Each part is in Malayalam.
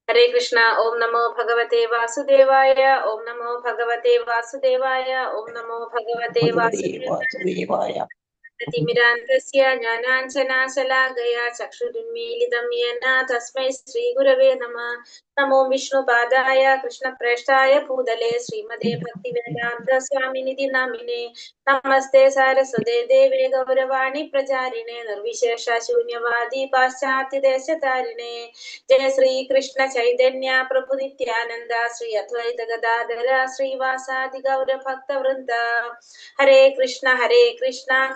ഹരേ കൃഷ്ണ. ഓം നമോ ഭഗവതേ വാസുദേവായ. ഓം നമോ ഭഗവതേ വാസുദേവായ. ഓം നമോ ഭഗവതേ വാസുദേവായ. തിമിരാന്തസ്യ ജ്ഞാനാഞ്ജനാശലാകയാ ചക്ഷുരുന്മീലിതം യേന തസ്മൈ ശ്രീഗുരവേ നമഃ. നമോ വിഷ്ണുപാദായ കൃഷ്ണപ്രേഷ്ഠായ ഭൂതലേ ശ്രീമതേ ഭക്തിവേദാന്ത സ്വാമിനിധി നാമിനെ. നമസ്തേ സാരസ്വതേ ദേവേ ഗൗരവാണി പ്രചാരിണേ നിർവിശേഷ ശൂന്യവാദി പാശ്ചാത്യദേശധാരിണേ. ജയ ശ്രീ കൃഷ്ണ ചൈതന്യ പ്രഭു നിത്യാനന്ദ ശ്രീ അദ്വൈത ഗദാധര ശ്രീവാസാദി ഗൗരഭക്തവൃന്ദ. ഹരേ കൃഷ്ണ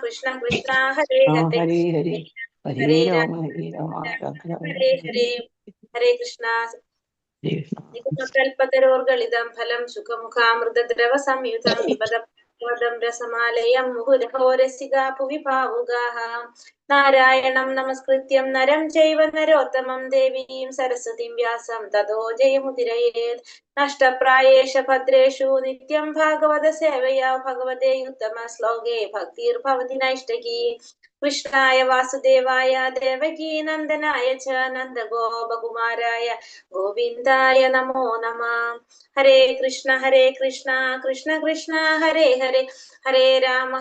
കൃഷ്ണ കൃഷ്ണ ഹരേ ഹരേ ഹരേ രാമ ഹരേ ഹരേ. ഹരേ കൃഷ്ണ. കൽപ്പതരോർഗളിതം ഫലം സുഖമുഖാമൃതദ്രവ സംയുതം പിബതം രസമാലയം മുഹുരഹോരസികാ ഭുവി ഭാവുകാഃ. നാരായണം നമസ്കൃത്യം നരം ചൈവ നരോത്തമം ദേവീം സരസ്വതീം വ്യാസം തതോ ജയമുദിരയേത്. നഷ്ടപ്രായേഷ ഭദ്രേഷു നിത്യം ഭാഗവത സേവയാ ഭഗവതേ ഉത്തമ ശ്ലോകേ ഭക്തിർഭവതി നൈഷ്ടകീ. കൃഷ്ണായ വാസുദേവായ ദേവകീ നന്ദനായ ച നന്ദഗോപകുമാരായ ഗോവിന്ദായ നമോ നമഃ. ഹരേ കൃഷ്ണ കൃഷ്ണ കൃഷ്ണ ഹരേ ഹരേ. ഹരേ രാമ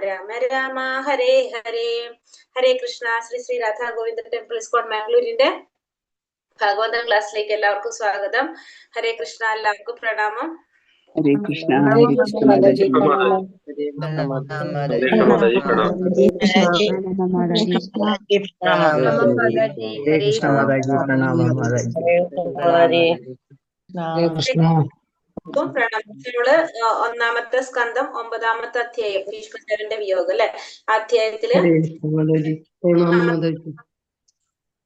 രാമ രാമ ഹരേ ഹരേ. ഹരേ കൃഷ്ണ. ശ്രീ രാധാ ഗോവിന്ദ ടെമ്പിൾ ഇസ്കോൺ മാംഗ്ലൂരിന്റെ ഭാഗവതം ക്ലാസ്സിലേക്ക് എല്ലാവർക്കും സ്വാഗതം. ഹരേ കൃഷ്ണ. എല്ലാവർക്കും പ്രണാമം. ഹരേ കൃഷ്ണ. നമ്മള് ഒന്നാമത്തെ സ്കന്ധം 9ാമത്തെ അധ്യായം ഭീഷ്മദേവന്റെ വിയോഗം അല്ലെ. അധ്യായത്തില്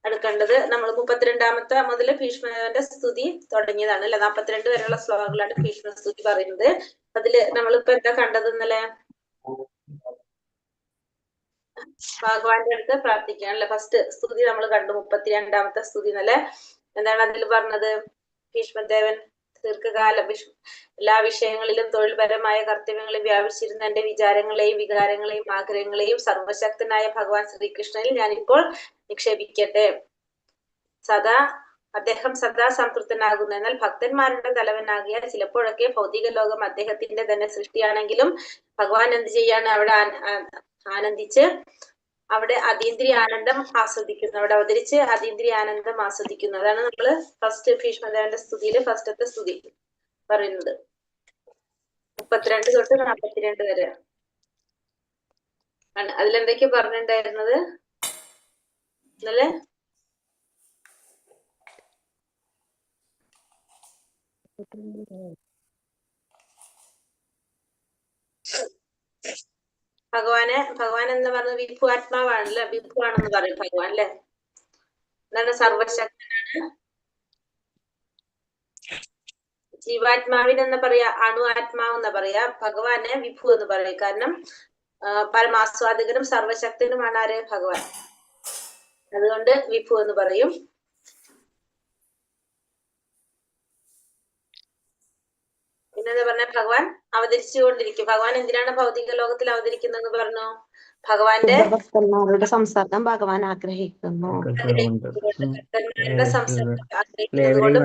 എടുക്കേണ്ടത് നമ്മൾ 32ാമത്തെ മുതൽ ഭീഷ്മദേവന്റെ സ്തുതി തുടങ്ങിയതാണ് അല്ലെ. 42 വരെയുള്ള ശ്ലോകങ്ങളാണ് ഭീഷ്മ സ്തുതി പറയുന്നത്. അതില് നമ്മളിപ്പോ എന്താ കണ്ടത് ഇന്നലെ? ഭഗവാന്റെ അടുത്ത് പ്രാർത്ഥിക്കാൻ അല്ലെ. ഫസ്റ്റ് സ്തുതി നമ്മൾ കണ്ടു, 32ാമത്തെ സ്തുതി എന്നല്ലേ. എന്താണ് അതിൽ പറഞ്ഞത്? ഭീഷ്മദേവൻ ദീർഘകാലം എല്ലാ വിഷയങ്ങളിലും തൊഴിൽപരമായ കർത്തവ്യങ്ങളിൽ വ്യാപിച്ചിരുന്ന എന്റെ വിചാരങ്ങളെയും വികാരങ്ങളെയും ആഗ്രഹങ്ങളെയും സർവശക്തനായ ഭഗവാൻ ശ്രീകൃഷ്ണനിൽ ഞാനിപ്പോൾ നിക്ഷേപിക്കട്ടെ. അദ്ദേഹം സദാ സംതൃപ്തനാകുന്നു. എന്നാൽ ഭക്തന്മാരുടെ തലവനാകിയ ചിലപ്പോഴൊക്കെ ഭൗതിക ലോകം അദ്ദേഹത്തിന്റെ തന്നെ സൃഷ്ടിയാണെങ്കിലും ഭഗവാൻ എന്ത് ചെയ്യാണ്? അവിടെ ആനന്ദിച്ച് അവിടെ അതീന്ദ്രിയ ആനന്ദം ആസ്വദിക്കുന്നു. അവിടെ അവതരിച്ച് അതീന്ദ്രിയ ആനന്ദം ആസ്വദിക്കുന്നു. അതാണ് നമ്മള് ഫസ്റ്റ് ഭീഷ്മദേവന്റെ സ്തുതിയില് ഫസ്റ്റത്തെ സ്തുതി പറയുന്നത്. 32 തൊട്ട് 42 വരെ ആണ്. അതിലെന്തൊക്കെയാ പറഞ്ഞിട്ടുണ്ടായിരുന്നത് ഇന്നലെ? ഭഗവാൻ എന്ന് പറഞ്ഞത് വിഭു ആത്മാവാണല്ലേ. വിഭു ആണെന്ന് പറയും ഭഗവാൻ അല്ലെ. എന്താണ്? സർവശക്തനാണ്. ജീവാത്മാവിനെന്ന് പറയാ, അണു ആത്മാവെന്ന് പറയാ. ഭഗവാനെ വിഭു എന്ന് പറയും. കാരണം പരമാസ്വാദകനും സർവശക്തനുമാണ് ആര്? ഭഗവാൻ. അതുകൊണ്ട് വിഭു എന്ന് പറയും. പിന്നെന്താ പറഞ്ഞ? ഭഗവാൻ അവതരിച്ചുകൊണ്ടിരിക്കും. ഭഗവാൻ എന്തിനാണ് ഭൗതിക ലോകത്തിൽ അവതരിക്കുന്നത് പറഞ്ഞു? ഭഗവാന്റെ ഭക്തന്മാരുടെ സംസർഗം ഭഗവാൻ ആഗ്രഹിക്കുന്നു.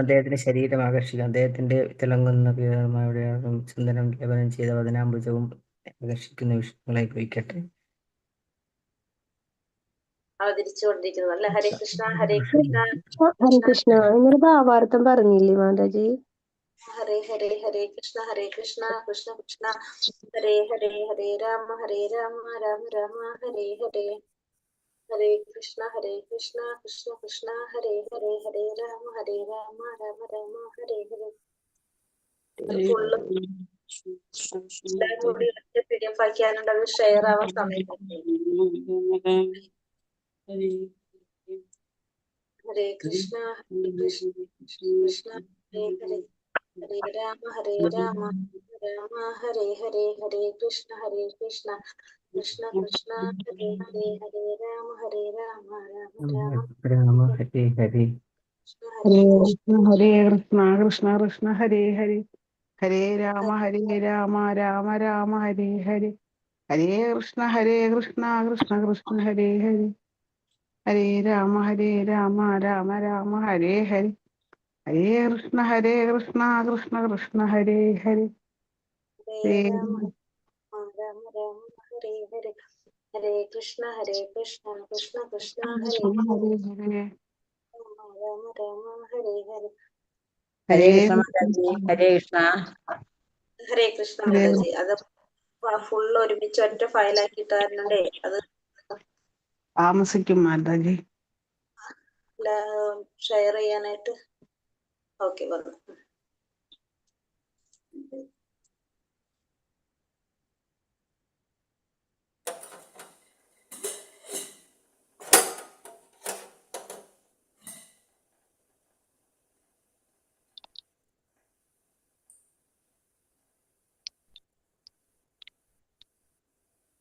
അദ്ദേഹത്തിന്റെ ശരീരം ആകർഷിക്കും. അദ്ദേഹത്തിന്റെ തിളങ്ങുന്ന ചന്ദനം ലേപനം ചെയ്ത വദനാംബുജവും ആകർഷിക്കുന്ന വിഷയങ്ങളെ ഗ്രഹിക്കട്ടെ. അവതരിച്ചുകൊണ്ടിരിക്കുന്നത് അല്ലെ. ഹരേ കൃഷ്ണ ഹരേ കൃഷ്ണ ഹരേ കൃഷ്ണ. ഇങ്ങനെ ഭാവാർത്ഥം പറഞ്ഞില്ലേ മാതാജി? ഹരേ ഹരേ ഹരേ കൃഷ്ണ കൃഷ്ണ കൃഷ്ണ ഹരേ ഹരേ. ഹരേ രാമ രാമ രാമ ഹരേ ഹരേ. ഹരേ കൃഷ്ണ കൃഷ്ണ കൃഷ്ണ ഹരേ ഹരേ. ഹരേ രാമ രാമ രാമ ഹരേ ഹരേ. ഫുള്ള് എല്ലാം കൂടി PDF ആക്കിയാലുണ്ട്, അത് ഷെയർ ആവാൻ സമയം. ഹരേ കൃഷ്ണ കൃഷ്ണ കൃഷ്ണ ഹരേ ഹരേ, ഹരേ രാമ രാമ ഹരേ ഹരേ, ഹരേ കൃഷ്ണ കൃഷ്ണ കൃഷ്ണ ഹരേ ഹരേ, ഹരേ രാമ രാമ രാമ രാമ ഹരേ ഹരേ. ഹരേ ഹരേ കൃഷ്ണ കൃഷ്ണ കൃഷ്ണ ഹരേ ഹരേ, ഹരേ രാമ രാമ രാമ ഹരേ ഹരേ, ഹരേ കൃഷ്ണ കൃഷ്ണ കൃഷ്ണ ഹരേ ഹരേ, ഹരേ രാമ രാമ രാമ ഹരേ ഹരേ, ഹരേ കൃഷ്ണ കൃഷ്ണ കൃഷ്ണ ഹരേ ഹരേ, ഹരേ രാമ രാമ ഹരേ ഹരേ, ഹരേ കൃഷ്ണ കൃഷ്ണ കൃഷ്ണ ഹരേ ഹരേ ഹരേ, രാമ ഹരേ ഹരേ. ഹരേ കൃഷ്ണ മാതാജി. ഹരേ കൃഷ്ണ. ഹരേ കൃഷ്ണ മാതാജി. അത് ഫുള്ള് ഒരുമിച്ച് ഒറ്റ ഫയലാക്കിയിട്ട് തരണേ. അത് താമസിക്കും മാതാജി. ഷെയർ ചെയ്യാനായിട്ട്. ഓക്കെ, വന്നു.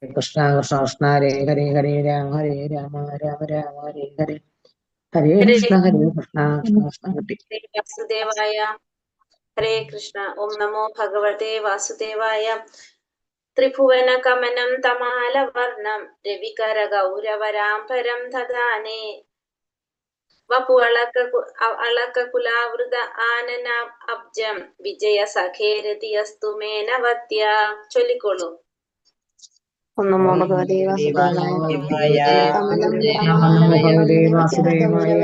കൃഷ്ണ കൃഷ്ണ കൃഷ്ണ ഹരേ ഹരേ, ഹരേ രാമ രാമ രാമ ഹരേ ഹരേ, ഹരേ കൃഷ്ണ കൃഷ്ണ കൃഷ്ണ കിട്ടി. വാസുദേവായ. ഹരേ കൃഷ്ണ. ഓം നമോ ഭഗവതേ വാസുദേവായ. ത്രിഭുവന കമനം തമാലവർണം രവികര ഗൗരവരാംബരം ദദാനേ, വപു അളക കുലാവൃത ആനന അബ്ജം വിജയ സഖേരതിയസ്തു മേനവത്യ. ചൊല്ലിക്കോളൂ. ഓം നമോ ഭഗവതേ വാസുദേവായ. കമലം നമോ ഭഗവതേ വാസുദേവായ.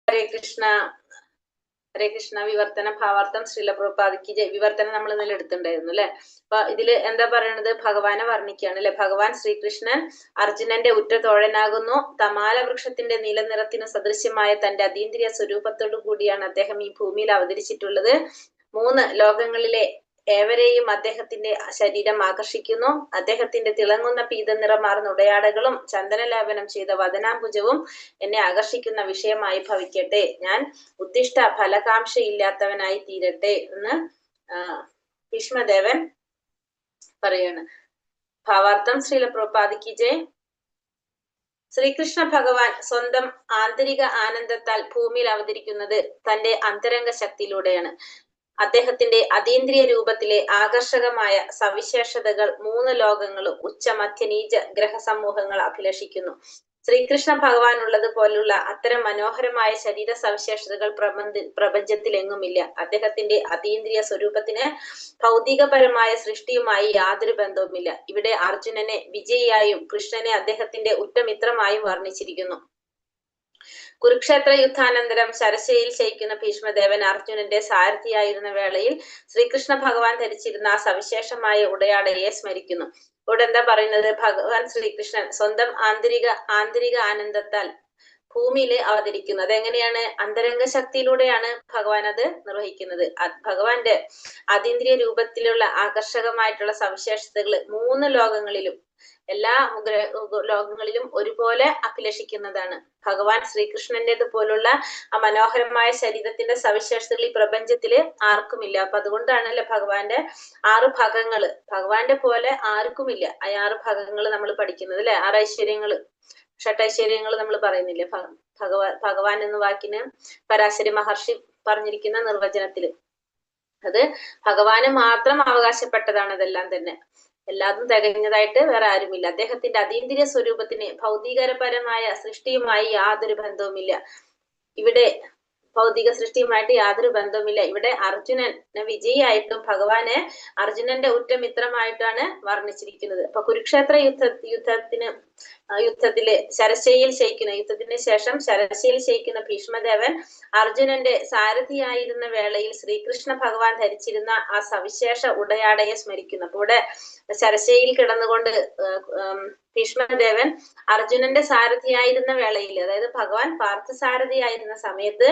ഹരേ കൃഷ്ണ. ഹരേ കൃഷ്ണ. വിവർത്തന ഭാവാർത്ഥം ശ്രീല പ്രഭുപാദിക്ക് ജയ്. വിവർത്തനം നമ്മൾ ഇന്നലെ എടുത്തിട്ടുണ്ടായിരുന്നു അല്ലെ. അപ്പൊ ഇതില് എന്താ പറയണത്? ഭഗവാനെ വർണ്ണിക്കുകയാണ് അല്ലെ. ഭഗവാൻ ശ്രീകൃഷ്ണൻ അർജുനന്റെ ഉറ്റ തോഴനാകുന്നു. തമാല വൃക്ഷത്തിന്റെ നീലനിറത്തിന് സദൃശ്യമായ തന്റെ അതീന്ദ്രിയ സ്വരൂപത്തോടു കൂടിയാണ് അദ്ദേഹം ഈ ഭൂമിയിൽ അവതരിച്ചിട്ടുള്ളത്. 3 ലോകങ്ങളിലെ ഏവരെയും അദ്ദേഹത്തിന്റെ ശരീരം ആകർഷിക്കുന്നു. അദ്ദേഹത്തിന്റെ തിളങ്ങുന്ന പീതനിറമാർന്ന ഉടയാടകളും ചന്ദനലേപനം ചെയ്ത വദനാംബുജവും എന്നെ ആകർഷിക്കുന്ന വിഷയമായി ഭവിക്കട്ടെ. ഞാൻ ഉദ്ദിഷ്ട ഫലകാംക്ഷയില്ലാത്തവനായി തീരട്ടെ എന്ന് ഭീഷ്മദേവൻ പറയാണ്. ഭാവാർത്ഥം ശ്രീല പ്രഭുപാദിക്ക് ജയ്. ശ്രീകൃഷ്ണ ഭഗവാൻ സ്വന്തം ആന്തരിക ആനന്ദത്താൽ ഭൂമിയിൽ അവതരിക്കുന്നത് തന്റെ അന്തരംഗ ശക്തിയിലൂടെയാണ്. അദ്ദേഹത്തിന്റെ അതീന്ദ്രിയ രൂപത്തിലെ ആകർഷകമായ സവിശേഷതകൾ 3 ലോകങ്ങളും ഉച്ച മധ്യ നീച ഗ്രഹസമൂഹങ്ങൾ അഭിലഷിക്കുന്നു. ശ്രീകൃഷ്ണ ഭഗവാൻ ഉള്ളത് പോലുള്ള അത്തരം മനോഹരമായ ശരീര സവിശേഷതകൾ പ്രപഞ്ചത്തിലെങ്ങുമില്ല. അദ്ദേഹത്തിന്റെ അതീന്ദ്രിയ സ്വരൂപത്തിന് ഭൗതികപരമായ സൃഷ്ടിയുമായി യാതൊരു ബന്ധവുമില്ല. ഇവിടെ അർജുനനെ വിജയിയായും കൃഷ്ണനെ അദ്ദേഹത്തിന്റെ ഉറ്റമിത്രമായും വർണ്ണിച്ചിരിക്കുന്നു. കുരുക്ഷേത്ര യുദ്ധാനന്തരം ശരശയിൽ ശയിക്കുന്ന ഭീഷ്മദേവൻ അർജുനന്റെ സാരഥിയായിരുന്ന വേളയിൽ ശ്രീകൃഷ്ണ ഭഗവാൻ ധരിച്ചിരുന്ന ആ സവിശേഷമായ ഉടയാടയെ സ്മരിക്കുന്നു. ഇവിടെ എന്താ പറയുന്നത്? ഭഗവാൻ ശ്രീകൃഷ്ണൻ സ്വന്തം ആന്തരിക ആനന്ദത്താൽ ഭൂമിയിൽ അവതരിക്കുന്നു. അതെങ്ങനെയാണ്? അന്തരംഗ ശക്തിയിലൂടെയാണ് ഭഗവാൻ അത് നിർവഹിക്കുന്നത്. ഭഗവാന്റെ അതീന്ദ്രിയ രൂപത്തിലുള്ള ആകർഷകമായിട്ടുള്ള സവിശേഷതകൾ 3 ലോകങ്ങളിലും എല്ലാ ലോകങ്ങളിലും ഒരുപോലെ അഭിലഷിക്കുന്നതാണ്. ഭഗവാൻ ശ്രീകൃഷ്ണന്റേത് പോലുള്ള ആ മനോഹരമായ ശരീരത്തിന്റെ സവിശേഷതകൾ ഈ പ്രപഞ്ചത്തില് ആർക്കുമില്ല. അപ്പൊ അതുകൊണ്ടാണല്ലോ ഭഗവാന്റെ 6 ഭാഗങ്ങള് ഭഗവാന്റെ പോലെ ആർക്കുമില്ല. ആ 6 ഭാഗങ്ങൾ നമ്മൾ പഠിക്കുന്നത് അല്ലെ. 6 ഐശ്വര്യങ്ങള്, ഷട്ടൈശ്വര്യങ്ങൾ നമ്മൾ പറയുന്നില്ലേ. ഭഗവാൻ എന്ന വാക്കിന് പരാശരി മഹർഷി പറഞ്ഞിരിക്കുന്ന നിർവചനത്തില് അത് ഭഗവാന് മാത്രം അവകാശപ്പെട്ടതാണ്. അതെല്ലാം തന്നെ എല്ലാതും തികഞ്ഞതായിട്ട് വേറെ ആരുമില്ല. അദ്ദേഹത്തിന്റെ അതീന്ദ്രിയ സ്വരൂപത്തിന് ഭൗതികപരമായ സൃഷ്ടിയുമായി യാതൊരു ബന്ധവുമില്ല. ഇവിടെ ഭൗതിക സൃഷ്ടിയുമായിട്ട് യാതൊരു ബന്ധവുമില്ല. ഇവിടെ അർജുനൻ വിജയിയായിട്ടും ഭഗവാനെ അർജുനന്റെ ഉറ്റമിത്രമായിട്ടാണ് വർണ്ണിച്ചിരിക്കുന്നത്. അപ്പൊ കുരുക്ഷേത്ര യുദ്ധത്തില് യുദ്ധത്തിന് ശേഷം ശരശയിൽ ശയിക്കുന്ന ഭീഷ്മദേവൻ അർജുനന്റെ സാരഥിയായിരുന്ന വേളയിൽ ശ്രീകൃഷ്ണ ഭഗവാൻ ധരിച്ചിരുന്ന ആ സവിശേഷ ഉടയാടയെ സ്മരിക്കുന്നു. അപ്പൊ ഇവിടെ ശരശയിൽ കിടന്നുകൊണ്ട് ഭീഷ്മദേവൻ അർജുനന്റെ സാരഥിയായിരുന്ന വേളയിൽ, അതായത് ഭഗവാൻ പാർത്ഥസാരഥിയായിരുന്ന സമയത്ത്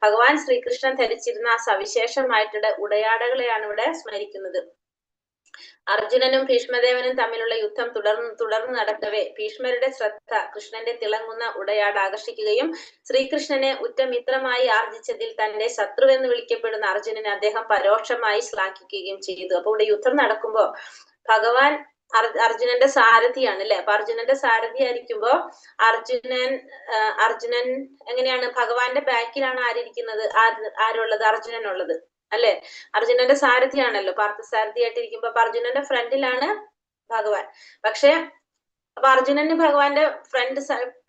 ഭഗവാൻ ശ്രീകൃഷ്ണൻ ധരിച്ചിരുന്ന ആ സവിശേഷമായിട്ടുള്ള ഉടയാടകളെയാണ് ഇവിടെ സ്മരിക്കുന്നത്. അർജുനനും ഭീഷ്മദേവനും തമ്മിലുള്ള യുദ്ധം തുടർന്ന് നടക്കവേ ഭീഷ്മരുടെ ശ്രദ്ധ കൃഷ്ണന്റെ തിളങ്ങുന്ന ഉടയാട ആകർഷിക്കുകയും ശ്രീകൃഷ്ണനെ ഉറ്റമിത്രമായി ആർജിച്ചതിൽ തന്റെ ശത്രുവെന്ന് വിളിക്കപ്പെടുന്ന അർജുനനെ അദ്ദേഹം പരോക്ഷമായി ശ്ലാഘിക്കുകയും ചെയ്തു. അപ്പൊ ഇവിടെ യുദ്ധം നടക്കുമ്പോ ഭഗവാൻ അർജുനന്റെ സാരഥിയാണ് അല്ലെ. അപ്പൊ അർജുനന്റെ സാരഥി ആയിരിക്കുമ്പോ അർജുനൻ എങ്ങനെയാണ്? ഭഗവാന്റെ ബാക്കിലാണ് ആരിയിരിക്കുന്നത്? ആരുള്ളത്? അർജുനനുള്ളത് അല്ലെ. അർജുനന്റെ സാരഥിയാണല്ലോ, പാർത്ഥസാരഥിയായിട്ടിരിക്കുമ്പോ അപ്പൊ അർജുനന്റെ ഫ്രണ്ടിലാണ് ഭഗവാൻ. പക്ഷെ അപ്പൊ അർജുനന് ഭഗവാന്റെ ഫ്രണ്ട്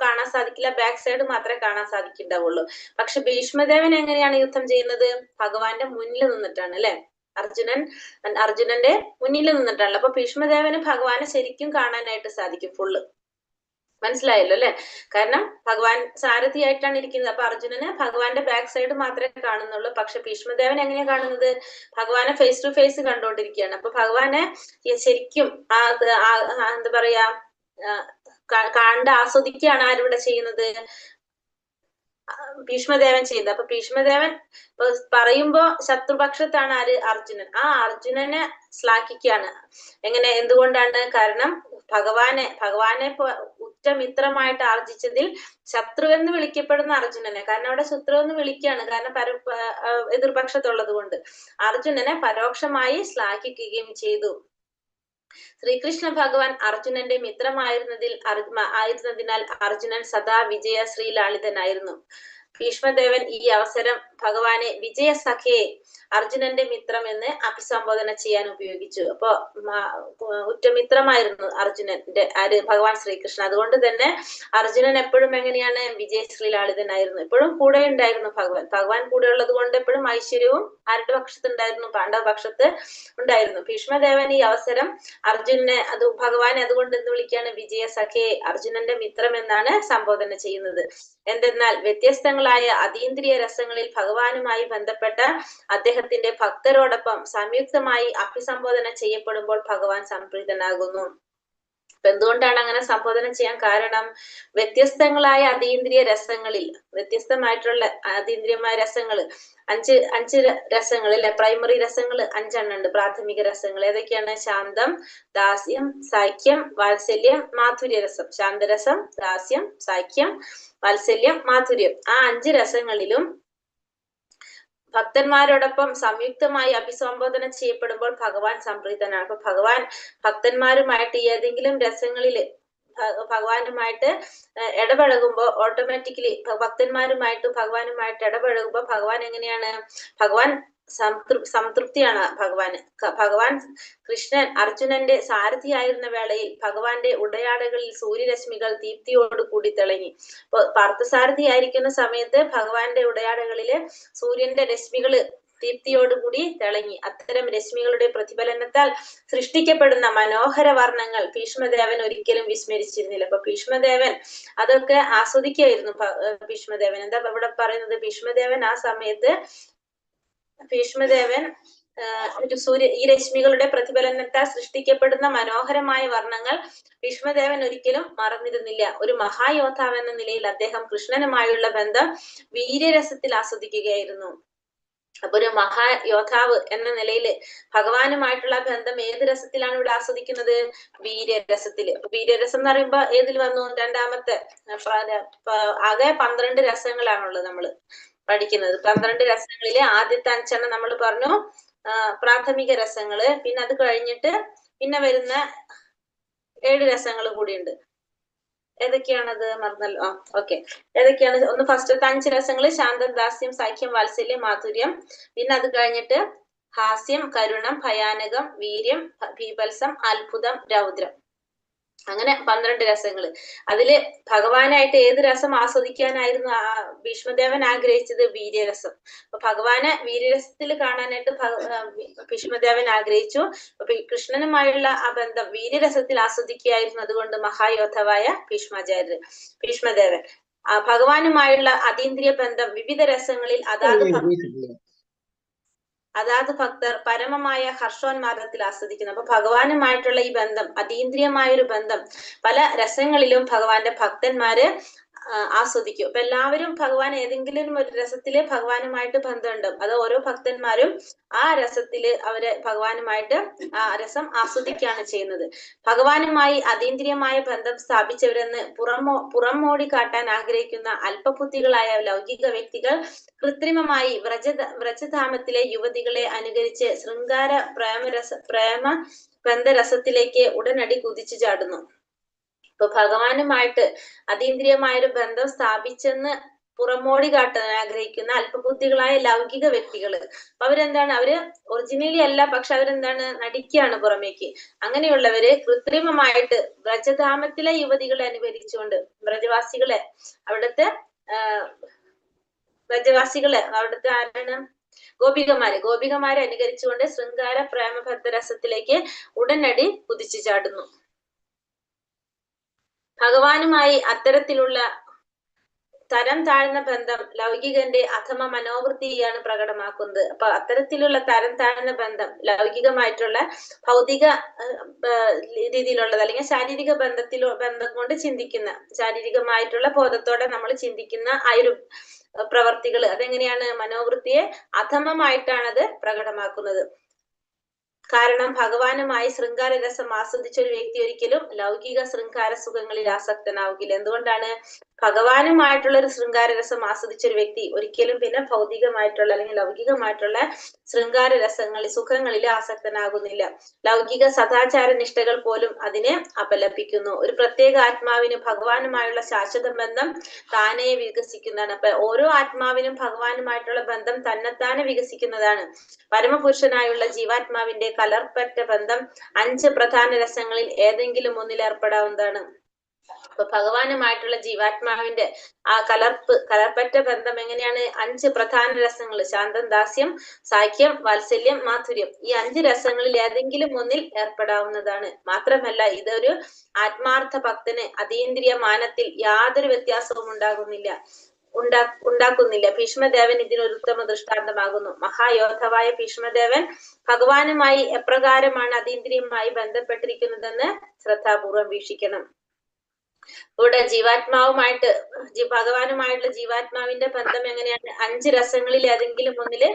കാണാൻ സാധിക്കില്ല, ബാക്ക് സൈഡ് മാത്രമേ കാണാൻ സാധിക്കുന്നുണ്ടാവുള്ളൂ. പക്ഷെ ഭീഷ്മദേവൻ എങ്ങനെയാണ് യുദ്ധം ചെയ്യുന്നത്? ഭഗവാന്റെ മുന്നിൽ നിന്നിട്ടാണ് അല്ലെ. അർജുനന്റെ മുന്നിൽ നിന്നിട്ടാണല്ലോ. അപ്പൊ ഭീഷ്മദേവന് ഭഗവാനെ ശരിക്കും കാണാനായിട്ട് സാധിക്കും, ഫുള്ള്. മനസ്സിലായല്ലോ അല്ലെ. കാരണം ഭഗവാൻ സാരഥിയായിട്ടാണ് ഇരിക്കുന്നത്. അപ്പൊ അർജുനന് ഭഗവാന്റെ ബാക്ക് സൈഡ് മാത്രമേ കാണുന്നുള്ളൂ. പക്ഷെ ഭീഷ്മദേവൻ എങ്ങനെയാ കാണുന്നത്? ഭഗവാനെ ഫേസ് ടു ഫേസ് കണ്ടുകൊണ്ടിരിക്കുകയാണ്. അപ്പൊ ഭഗവാനെ ശരിക്കും എന്താ പറയാ, കണ്ട് ആസ്വദിക്കുകയാണ് ആരിവിടെ ചെയ്യുന്നത്? ഭീഷ്മദേവൻ ചെയ്യുന്നത്. അപ്പൊ ഭീഷ്മദേവൻ പറയുമ്പോ ശത്രുപക്ഷത്താണ് ആര്? അർജുനൻ. ആ അർജുനനെ ശ്ലാഘിക്കുകയാണ്. എങ്ങനെ? എന്തുകൊണ്ടാണ്? കാരണം ഭഗവാനെ ഉറ്റമിത്രമായിട്ട് ആർജിച്ചതിൽ ശത്രു എന്ന് വിളിക്കപ്പെടുന്ന അർജുനനെ, കാരണം അവിടെ ശത്രു എന്ന് വിളിക്കുകയാണ്, കാരണം എതിർപക്ഷത്തുള്ളത് കൊണ്ട് അർജുനനെ പരോക്ഷമായി ശ്ലാഘിക്കുകയും ചെയ്തു. ശ്രീകൃഷ്ണ ഭഗവാൻ അർജുനന്റെ മിത്രമായിരുന്നതിനാൽ അർജുനൻ സദാ വിജയശ്രീലാളിതനായിരുന്നു. ഭീഷ്മദേവൻ ഈ അവസരം ഭഗവാനെ വിജയസഖേ, അർജുനന്റെ മിത്രം എന്ന് അഭിസംബോധന ചെയ്യാൻ ഉപയോഗിച്ചു. അപ്പൊ ഉറ്റമിത്രമായിരുന്നു അർജുനന്റെ ഭഗവാൻ ശ്രീകൃഷ്ണൻ. അതുകൊണ്ട് തന്നെ അർജുനൻ എപ്പോഴും എങ്ങനെയാണ്? വിജയശ്രീലാളിതനായിരുന്നു. എപ്പോഴും കൂടെ ഉണ്ടായിരുന്നു ഭഗവാൻ കൂടെ ഉള്ളത് കൊണ്ട് എപ്പോഴും ഐശ്വര്യവും ആരുടെ പക്ഷത്തുണ്ടായിരുന്നു? പാണ്ഡവ പക്ഷത്ത് ഉണ്ടായിരുന്നു. ഭീഷ്മദേവൻ ഈ അവസരം ഭഗവാനെ അതുകൊണ്ട് എന്ത് വിളിക്കാണ്? വിജയസഖേ, അർജുനന്റെ മിത്രം എന്നാണ് സംബോധന ചെയ്യുന്നത്. എന്തെന്നാൽ വ്യത്യസ്തങ്ങളായ അതീന്ദ്രിയ രസങ്ങളിൽ ഭഗവാനുമായി ബന്ധപ്പെട്ട അദ്ദേഹത്തിന്റെ ഭക്തരോടൊപ്പം സംയുക്തമായി അഭിസംബോധന ചെയ്യപ്പെടുമ്പോൾ ഭഗവാൻ സംപ്രീതനാകുന്നു. അപ്പൊ എന്തുകൊണ്ടാണ് അങ്ങനെ സംബോധന ചെയ്യാൻ കാരണം? വ്യത്യസ്തങ്ങളായ അതീന്ദ്രിയ രസങ്ങളിൽ, വ്യത്യസ്തമായിട്ടുള്ള അതീന്ദ്രിയമായ രസങ്ങള് അഞ്ച് രസങ്ങളിലെ പ്രൈമറി രസങ്ങൾ 5 ഉണ്ട്. പ്രാഥമിക രസങ്ങൾ ഏതൊക്കെയാണ്? ശാന്തം, ദാസ്യം, സാഖ്യം, വാത്സല്യം, മാധുര്യരസം. ശാന്തരസം, ദാസ്യം, സാഖ്യം, വാത്സല്യം, മാധുര്യം. ആ 5 രസങ്ങളിലും ഭക്തന്മാരോടൊപ്പം സംയുക്തമായി അഭിസംബോധന ചെയ്യപ്പെടുമ്പോൾ ഭഗവാൻ സംപ്രീതനാണ്. അപ്പൊ ഭഗവാൻ ഭക്തന്മാരുമായിട്ട് ഏതെങ്കിലും രസങ്ങളില് ഭഗവാനുമായിട്ട് ഇടപഴകുമ്പോ ഓട്ടോമാറ്റിക്കലി ഭഗവാനുമായിട്ട് ഇടപഴകുമ്പോ ഭഗവാൻ എങ്ങനെയാണ്? ഭഗവാൻ സംതൃപ്തിയാണ് ഭഗവാൻ കൃഷ്ണൻ അർജുനന്റെ സാരഥിയായിരുന്ന വേളയിൽ ഭഗവാന്റെ ഉടയാടകളിൽ സൂര്യരശ്മികൾ ദീപ്തിയോട് കൂടി തിളങ്ങി. അപ്പൊ പാർത്ഥസാരഥി ആയിരിക്കുന്ന സമയത്ത് ഭഗവാന്റെ ഉടയാടകളില് സൂര്യന്റെ രശ്മികള് ദീപ്തിയോടുകൂടി തിളങ്ങി. അത്തരം രശ്മികളുടെ പ്രതിഫലനത്താൽ സൃഷ്ടിക്കപ്പെടുന്ന മനോഹര വർണ്ണങ്ങൾ ഭീഷ്മദേവൻ ഒരിക്കലും വിസ്മരിച്ചിരുന്നില്ല. അപ്പൊ ഭീഷ്മദേവൻ അതൊക്കെ ആസ്വദിക്കുകയായിരുന്നു. ഭീഷ്മദേവൻ എന്താ ഇവിടെ പറയുന്നത്? ഭീഷ്മദേവൻ ആ സമയത്ത് ഈ രശ്മികളുടെ പ്രതിഫലനത്താൽ സൃഷ്ടിക്കപ്പെടുന്ന മനോഹരമായ വർണ്ണങ്ങൾ ഭീഷ്മദേവൻ ഒരിക്കലും മറന്നിരുന്നില്ല. ഒരു മഹായോദ്ധാവ് എന്ന നിലയിൽ അദ്ദേഹം കൃഷ്ണനുമായുള്ള ബന്ധം വീര്യരസത്തിൽ ആസ്വദിക്കുകയായിരുന്നു. അപ്പൊ ഒരു മഹായോദ്ധാവ് എന്ന നിലയിൽ ഭഗവാനുമായിട്ടുള്ള ബന്ധം ഏത് രസത്തിലാണ് ഇവിടെ ആസ്വദിക്കുന്നത്? വീര്യരസത്തില്. വീര്യരസം എന്ന് പറയുമ്പോ ഏതിൽ വന്നു? രണ്ടാമത്തെ. ആകെ 12 രസങ്ങളാണുള്ളത് നമ്മള് പഠിക്കുന്നത്. 12 രസങ്ങളില് ആദ്യത്തെ 5 നമ്മൾ പറഞ്ഞു പ്രാഥമിക രസങ്ങള്. പിന്നെ അത് കഴിഞ്ഞിട്ട് പിന്നെ വരുന്ന 7 രസങ്ങൾ കൂടിയുണ്ട്. ഏതൊക്കെയാണത്? മറന്നല്ലോ. ഓക്കെ, ഏതൊക്കെയാണ്? ഒന്ന് ഫസ്റ്റത്തെ 5 രസങ്ങള് ശാന്തം, ദാസ്യം, സാഖ്യം, വാത്സല്യം, മാധുര്യം. പിന്നെ അത് കഴിഞ്ഞിട്ട് ഹാസ്യം, കരുണം, ഭയാനകം, വീര്യം, ബീഭത്സം, അത്ഭുതം, രൗദ്രം. അങ്ങനെ 12 രസങ്ങള്. അതില് ഭഗവാനായിട്ട് ഏത് രസം ആസ്വദിക്കാനായിരുന്നു ഭീഷ്മദേവൻ ആഗ്രഹിച്ചത്? വീര്യരസം. അപ്പൊ ഭഗവാനെ വീര്യരസത്തിൽ കാണാനായിട്ട് ഭീഷ്മദേവൻ ആഗ്രഹിച്ചു. അപ്പൊ കൃഷ്ണനുമായുള്ള ആ ബന്ധം വീര്യരസത്തിൽ ആസ്വദിക്കുകയായിരുന്നു. അതുകൊണ്ട് മഹായോദ്ധാവായ ഭീഷ്മദേവൻ ഭഗവാനുമായുള്ള അതീന്ദ്രിയ ബന്ധം വിവിധ രസങ്ങളിൽ അതാത് ഭക്തർ പരമമായ ഹർഷോന്മാദത്തിൽ ആസ്വദിക്കുന്നു. അപ്പൊ ഭഗവാനുമായിട്ടുള്ള ഈ ബന്ധം, അതീന്ദ്രിയമായൊരു ബന്ധം പല രസങ്ങളിലും ഭഗവാന്റെ ഭക്തന്മാര് ആസ്വദിക്കും. അപ്പൊ എല്ലാവരും ഭഗവാൻ ഏതെങ്കിലും ഒരു രസത്തില് ഭഗവാനുമായിട്ട് ബന്ധമുണ്ടാവും. അത് ഓരോ ഭക്തന്മാരും ആ രസത്തില് അവര് ഭഗവാനുമായിട്ട് ആ രസം ആസ്വദിക്കുകയാണ് ചെയ്യുന്നത്. ഭഗവാനുമായി അതീന്ദ്രിയമായ ബന്ധം സ്ഥാപിച്ചവരെന്ന് പുറമോടി കാട്ടാൻ ആഗ്രഹിക്കുന്ന അല്പബുദ്ധികളായ ലൗകിക വ്യക്തികൾ കൃത്രിമമായി വ്രജധാമത്തിലെ യുവതികളെ അനുകരിച്ച് ശൃംഗാര പ്രേമ ബന്ധരസത്തിലേക്ക് ഉടനടി കുതിച്ചു ചാടുന്നു. ഇപ്പൊ ഭഗവാനുമായിട്ട് അതീന്ദ്രിയമായൊരു ബന്ധം സ്ഥാപിച്ചെന്ന് പുറമോടി കാട്ടാൻ ആഗ്രഹിക്കുന്ന അല്പബുദ്ധികളായ ലൗകിക വ്യക്തികള് അവരെന്താണ്? അവര് ഒറിജിനലി അല്ല, പക്ഷെ അവരെന്താണ്? നടിക്കുകയാണ് പുറമേക്ക്. അങ്ങനെയുള്ളവര് കൃത്രിമമായിട്ട് വ്രജധാമത്തിലെ യുവതികളെ അനുകരിച്ചുകൊണ്ട് വ്രജവാസികളെ അവിടുത്തെ ആരാണ്? ഗോപികമാരെ അനുകരിച്ചുകൊണ്ട് ശൃംഗാര പ്രേമബദ്ധരസത്തിലേക്ക് ഉടനടി കുതിച്ചു ചാടുന്നു. ഭഗവാനുമായി അത്തരത്തിലുള്ള തരം താഴ്ന്ന ബന്ധം ലൗകികന്റെ അധമ മനോവൃത്തിയാണ് പ്രകടമാക്കുന്നത്. അപ്പൊ അത്തരത്തിലുള്ള തരം താഴ്ന്ന ബന്ധം ലൗകികമായിട്ടുള്ള ഭൗതിക രീതിയിലുള്ളത് അല്ലെങ്കിൽ ശാരീരിക ബന്ധം കൊണ്ട് ചിന്തിക്കുന്ന, ശാരീരികമായിട്ടുള്ള ബോധത്തോടെ നമ്മൾ ചിന്തിക്കുന്ന ആ ഒരു പ്രവർത്തികൾ അതെങ്ങനെയാണ്? മനോവൃത്തിയെ അധമമായിട്ടാണ് അത് പ്രകടമാക്കുന്നത്. കാരണം ഭഗവാനുമായി ശൃംഗാര രസം ആസ്വദിച്ച ഒരു വ്യക്തി ഒരിക്കലും ലൗകിക ശൃംഗാര സുഖങ്ങളിൽ ആസക്തനാവുകയില്ല. എന്തുകൊണ്ടാണ്? ഭഗവാനുമായിട്ടുള്ള ഒരു ശൃംഗാര രസം ആസ്വദിച്ച ഒരു വ്യക്തി ഒരിക്കലും പിന്നെ ഭൗതികമായിട്ടുള്ള അല്ലെങ്കിൽ ലൗകികമായിട്ടുള്ള ശൃംഗാര രസങ്ങളിൽ സുഖങ്ങളിൽ ആസക്തനാകുന്നില്ല. ലൗകിക സദാചാര നിഷ്ഠകൾ പോലും അതിനെ അപലപിക്കുന്നു. ഒരു പ്രത്യേക ആത്മാവിന് ഭഗവാനുമായുള്ള ശാശ്വത ബന്ധം താനേ വികസിക്കുന്നതാണ്. അപ്പൊ ഓരോ ആത്മാവിനും ഭഗവാനുമായിട്ടുള്ള ബന്ധം തന്നെത്താനെ വികസിക്കുന്നതാണ്. പരമപുരുഷനായുള്ള ജീവാത്മാവിന്റെ കലർപ്പറ്റ ബന്ധം 5 പ്രധാന രസങ്ങളിൽ ഏതെങ്കിലും ഒന്നിൽ ഏർപ്പെടാവുന്നതാണ്. അപ്പൊ ഭഗവാനുമായിട്ടുള്ള ജീവാത്മാവിന്റെ ആ കലർപ്പറ്റ ബന്ധം എങ്ങനെയാണ്? 5 പ്രധാന രസങ്ങൾ ശാന്തം, ദാസ്യം, സാഖ്യം, വാത്സല്യം, മാധുര്യം. ഈ 5 രസങ്ങളിൽ ഏതെങ്കിലും ഒന്നിൽ ഏർപ്പെടാവുന്നതാണ്. മാത്രമല്ല ഇതൊരു ആത്മാർത്ഥ ഭക്തന് അതീന്ദ്രിയ മാനത്തിൽ യാതൊരു വ്യത്യാസവും ഉണ്ടാക്കുന്നില്ല. ഭീഷ്മദേവൻ ഇതിനൊരു ഉത്തമ ദൃഷ്ടാന്തമാകുന്നു. മഹായോദ്ധാവായ ഭീഷ്മദേവൻ ഭഗവാനുമായി എപ്രകാരമാണ് അതീന്ദ്രിയമായി ബന്ധപ്പെട്ടിരിക്കുന്നതെന്ന് ശ്രദ്ധാപൂർവം വീക്ഷിക്കണം. ഇവിടെ ഭഗവാനുമായിട്ടുള്ള ജീവാത്മാവിന്റെ ബന്ധം എങ്ങനെയാണ്? 5 രസങ്ങളിൽ ഏതെങ്കിലും ഒന്നില്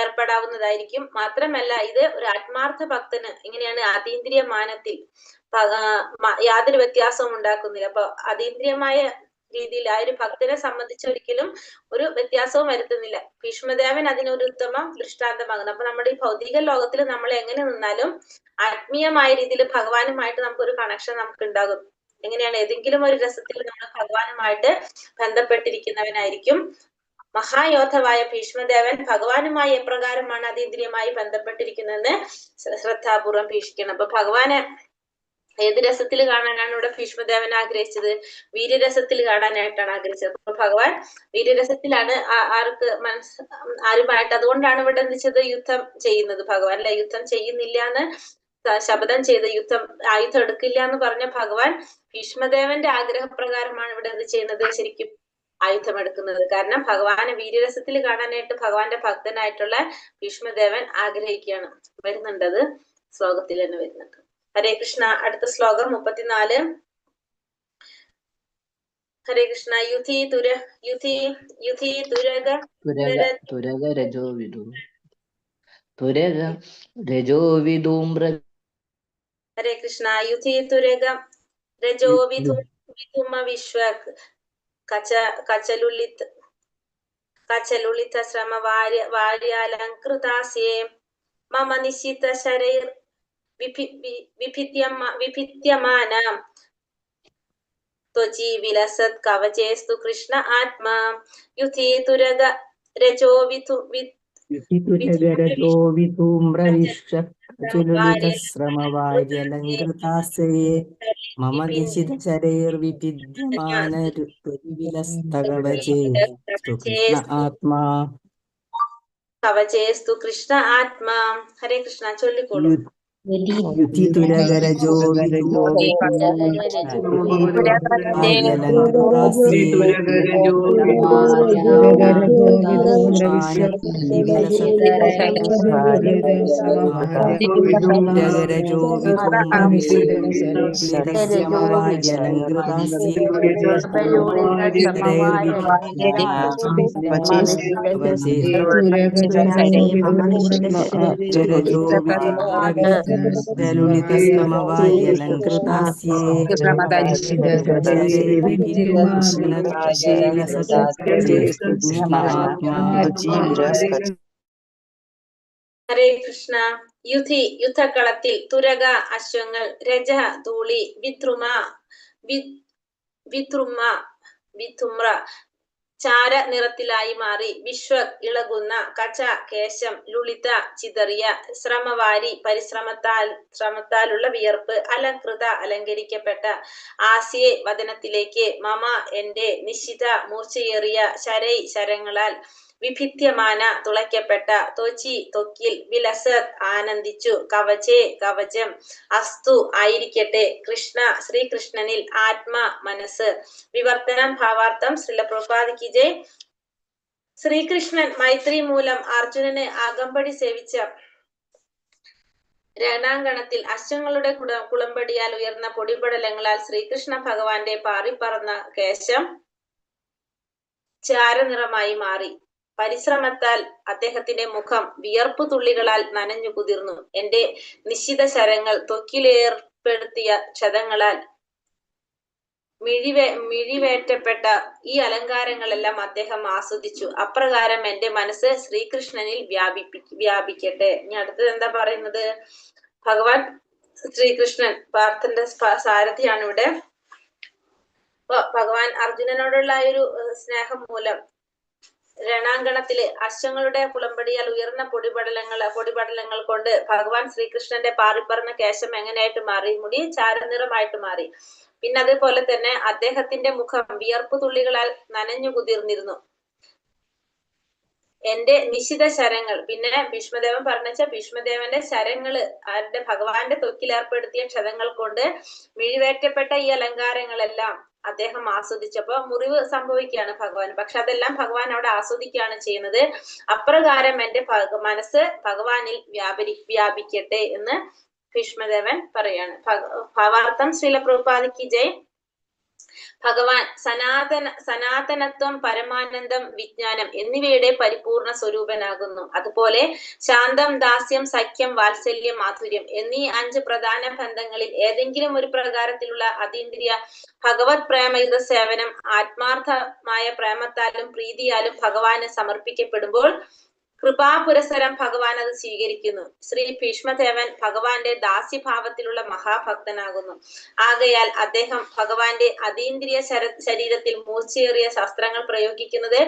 ഏർപ്പെടാവുന്നതായിരിക്കും. മാത്രമല്ല ഇത് ഒരു ആത്മാർത്ഥ ഭക്തന് എങ്ങനെയാണ്? അതീന്ദ്രിയ മാനത്തിൽ യാതൊരു വ്യത്യാസവും ഉണ്ടാക്കുന്നില്ല. അപ്പൊ അതീന്ദ്രിയമായ രീതിയിൽ ആ ഒരു ഭക്തനെ സംബന്ധിച്ച് ഒരിക്കലും ഒരു വ്യത്യാസവും വരുത്തുന്നില്ല. ഭീഷ്മദേവൻ അതിനൊരു ഉത്തമ ദൃഷ്ടാന്തമാകുന്നു. അപ്പൊ നമ്മുടെ ഈ ഭൗതിക ലോകത്തിൽ നമ്മൾ എങ്ങനെ നിന്നാലും ആത്മീയമായ രീതിയിൽ ഭഗവാനുമായിട്ട് നമുക്കൊരു കണക്ഷൻ നമുക്ക് ഉണ്ടാകും. എങ്ങനെയാണ്? ഏതെങ്കിലും ഒരു രസത്തിൽ നമ്മൾ ഭഗവാനുമായിട്ട് ബന്ധപ്പെട്ടിരിക്കുന്നവനായിരിക്കും. മഹായോദ്ധാവായ ഭീഷ്മദേവൻ ഭഗവാനുമായി എപ്രകാരമാണ് അതീന്ദ്രിയമായി ബന്ധപ്പെട്ടിരിക്കുന്നതെന്ന് ശ്രദ്ധാപൂർവം വീക്ഷിക്കണം. അപ്പൊ ഭഗവാനെ ഏത് രസത്തിൽ കാണാനാണ് ഇവിടെ ഭീഷ്മദേവൻ ആഗ്രഹിച്ചത്? വീര്യരസത്തിൽ കാണാനായിട്ടാണ് ആഗ്രഹിച്ചത്. അപ്പൊ ഭഗവാൻ വീര്യരസത്തിലാണ് ആരുമായിട്ട്. അതുകൊണ്ടാണ് ഇവിടെ എന്ത് ചെയ്ത് യുദ്ധം ചെയ്യുന്നത് ഭഗവാൻ അല്ലെ? യുദ്ധം ചെയ്യുന്നില്ല എന്ന് ശപഥം ചെയ്ത് ആയുധം എടുക്കില്ല എന്ന് പറഞ്ഞ ഭഗവാൻ ഭീഷ്മദേവന്റെ ആഗ്രഹപ്രകാരമാണ് ഇവിടെ എന്ത് ചെയ്യുന്നത്? ശരിക്കും ആയുധം എടുക്കുന്നത്. കാരണം ഭഗവാനെ വീര്യരസത്തിൽ കാണാനായിട്ട് ഭഗവാന്റെ ഭക്തനായിട്ടുള്ള ഭീഷ്മദേവൻ ആഗ്രഹിക്കുകയാണ്. വരുന്നുണ്ടത് ശ്ലോകത്തിൽ തന്നെ വരുന്നുണ്ട്. ഹരേ കൃഷ്ണ. അടുത്ത ശ്ലോകം 34. ഹരേ കൃഷ്ണ. ഹരേ കൃഷ്ണ. രജോവിധുമ വിശ്വക് കചലുളിത ശ്രമ വാര്യാലങ്കൃതാസ്യേ മമ നിശിത ശരൈർ വിഭിത്യമാനം ത്വചി വിലസത് കവചേസ്തു കൃഷ്ണ ആത്മാ യുധി തുരഗ രജോ യുതിതുരഗരജോ വിധൂമ്രവിശ്വചുലുലിതശ്രമവാര്യലങ്കൃതാസ്യേ മമ നിശിതശരൈർവിഭിദ്യമാനരുത്വരിവിലസ്തകവചേ കൃഷ്ണ ആത്മാ കവചേസ്തു കൃഷ്ണ ആത്മാ. ഹരേ കൃഷ്ണ, ചൊല്ലിക്കോളൂ. യുതിതുരഗരജോ വിധൂമ്രവിശ്വചുലുലിതശ്രമവാര്യലങ്കൃതാസ്യേ രഗരജോ വിധൂമ്രവിശ്വചുലുലിതശ്രമവാര്യലങ്കൃതാസ്യേ രഗരജോ വിധൂമ്രവിശ്വചുലുലിതശ്രമവാര്യലങ്കൃതാസ്യേ ഹരേ കൃഷ്ണ. യുദ്ധക്കളത്തിൽ തുരക അശ്വങ്ങൾ, രജ ധൂളി, വിധുമ്ര ചാര നിറത്തിലായി മാറി, വിശ്വക് ഇളകുന്ന, കച കേശം, ലുളിത ചിതറിയ, ശ്രമവാരി പരിശ്രമത്താലുള്ള വിയർപ്പ്, അലങ്കൃത അലങ്കരിക്കപ്പെട്ട, ആസ്യേ വദനത്തിലേക്ക്, മമ എന്റെ, നിശിത മൂർച്ചയേറിയ, ശരൈ ശരങ്ങളാൽ, വിഭിദ്യമാന തുളയ്ക്കപ്പെട്ട, ത്വചി ത്വക്കിൽ, വിലസത് ആനന്ദിച്ചു, കവചേ കവചം, അസ്തു ആയിരിക്കട്ടെ, കൃഷ്ണ ശ്രീകൃഷ്ണനിൽ, ആത്മാ മനസ്സ്. വിവർത്തനം ഭാവാർത്ഥം. ശ്രീല പ്രഭുപാദ് ജയ്. ശ്രീകൃഷ്ണൻ മൈത്രി മൂലം അർജുനന് അകമ്പടി സേവിച്ച രണാങ്കണത്തിൽ അശ്വങ്ങളുടെ കുളമ്പടിയാൽ ഉയർന്ന പൊടിപടലങ്ങളാൽ ശ്രീകൃഷ്ണ ഭഗവാന്റെ പാറിപ്പറന്ന കേശം ചാരനിറമായി മാറി. പരിശ്രമത്താൽ അദ്ദേഹത്തിന്റെ മുഖം വിയർപ്പു തുള്ളികളാൽ നനഞ്ഞു കുതിർന്നു. എന്റെ നിശ്ചിത ശരങ്ങൾ ത്വക്കിലേർപ്പെടുത്തിയ ക്ഷതങ്ങളാൽ മിഴിവേറ്റപ്പെട്ട ഈ അലങ്കാരങ്ങളെല്ലാം അദ്ദേഹം ആസ്വദിച്ചു. അപ്രകാരം എന്റെ മനസ്സ് ശ്രീകൃഷ്ണനിൽ വ്യാപിക്കട്ടെ. ഇനി അടുത്തത് എന്താ പറയുന്നത്? ഭഗവാൻ ശ്രീകൃഷ്ണൻ പാർത്ഥന്റെ സാരഥിയാണ് ഇവിടെ. ഭഗവാൻ അർജുനനോടുള്ള ഒരു സ്നേഹം മൂലം രണാങ്കണത്തില് അശ്വങ്ങളുടെ കുളമ്പടിയാൽ ഉയർന്ന പൊടിപടലങ്ങൾ കൊണ്ട് ഭഗവാൻ ശ്രീകൃഷ്ണന്റെ പാറിപ്പറന്ന കേശം എങ്ങനെയായിട്ട് മാറി? മുടി ചാരനിറമായിട്ട് മാറി. പിന്നെ അതുപോലെ തന്നെ അദ്ദേഹത്തിന്റെ മുഖം വിയർപ്പു തുള്ളികളാൽ നനഞ്ഞു കുതിർന്നിരുന്നു. എന്റെ നിശിത ശരങ്ങൾ, പിന്നെ ഭീഷ്മദേവൻ പറഞ്ഞ ഭീഷ്മദേവന്റെ ശരങ്ങള് ആരുടെ? ഭഗവാന്റെ ത്വക്കിലേർപ്പെടുത്തിയ ക്ഷതങ്ങൾ കൊണ്ട് മിഴിവേറ്റപ്പെട്ട ഈ അലങ്കാരങ്ങളെല്ലാം അദ്ദേഹം ആസ്വദിച്ചപ്പോ മുറിവ് സംഭവിക്കുകയാണ് ഭഗവാൻ. പക്ഷെ അതെല്ലാം ഭഗവാൻ അവിടെ ആസ്വദിക്കുകയാണ് ചെയ്യുന്നത്. അപ്രകാരം എന്റെ മനസ്സ് ഭഗവാനിൽ വ്യാപിക്കട്ടെ എന്ന് ഭീഷ്മദേവൻ പറയാണ്. ഭാവാർത്ഥം. ശ്രീല പ്രഭുപാദ് ജയ്. ഭഗവാൻ സനാതനത്വം, പരമാനന്ദം, വിജ്ഞാനം എന്നിവയുടെ പരിപൂർണ സ്വരൂപനാകുന്നു. അതുപോലെ ശാന്തം, ദാസ്യം, സഖ്യം, വാത്സല്യം, മാധുര്യം എന്നീ 5 പ്രധാന ബന്ധങ്ങളിൽ ഏതെങ്കിലും ഒരു പ്രകാരത്തിലുള്ള അതീന്ദ്രിയ ഭഗവത് പ്രേമയുത സേവനം ആത്മാർത്ഥമായ പ്രേമത്താലും പ്രീതിയാലും ഭഗവാന് സമർപ്പിക്കപ്പെടുമ്പോൾ കൃപാപുരസരം ഭഗവാൻ അത് സ്വീകരിക്കുന്നു. ശ്രീ ഭീഷ്മദേവൻ ഭഗവാന്റെ ദാസ്യഭാവത്തിലുള്ള മഹാഭക്തനാകുന്നു. ആകയാൽ അദ്ദേഹം ഭഗവാന്റെ അതീന്ദ്രിയ ശരീരത്തിൽ മൂർച്ചയേറിയ ശസ്ത്രങ്ങൾ പ്രയോഗിക്കുന്നത്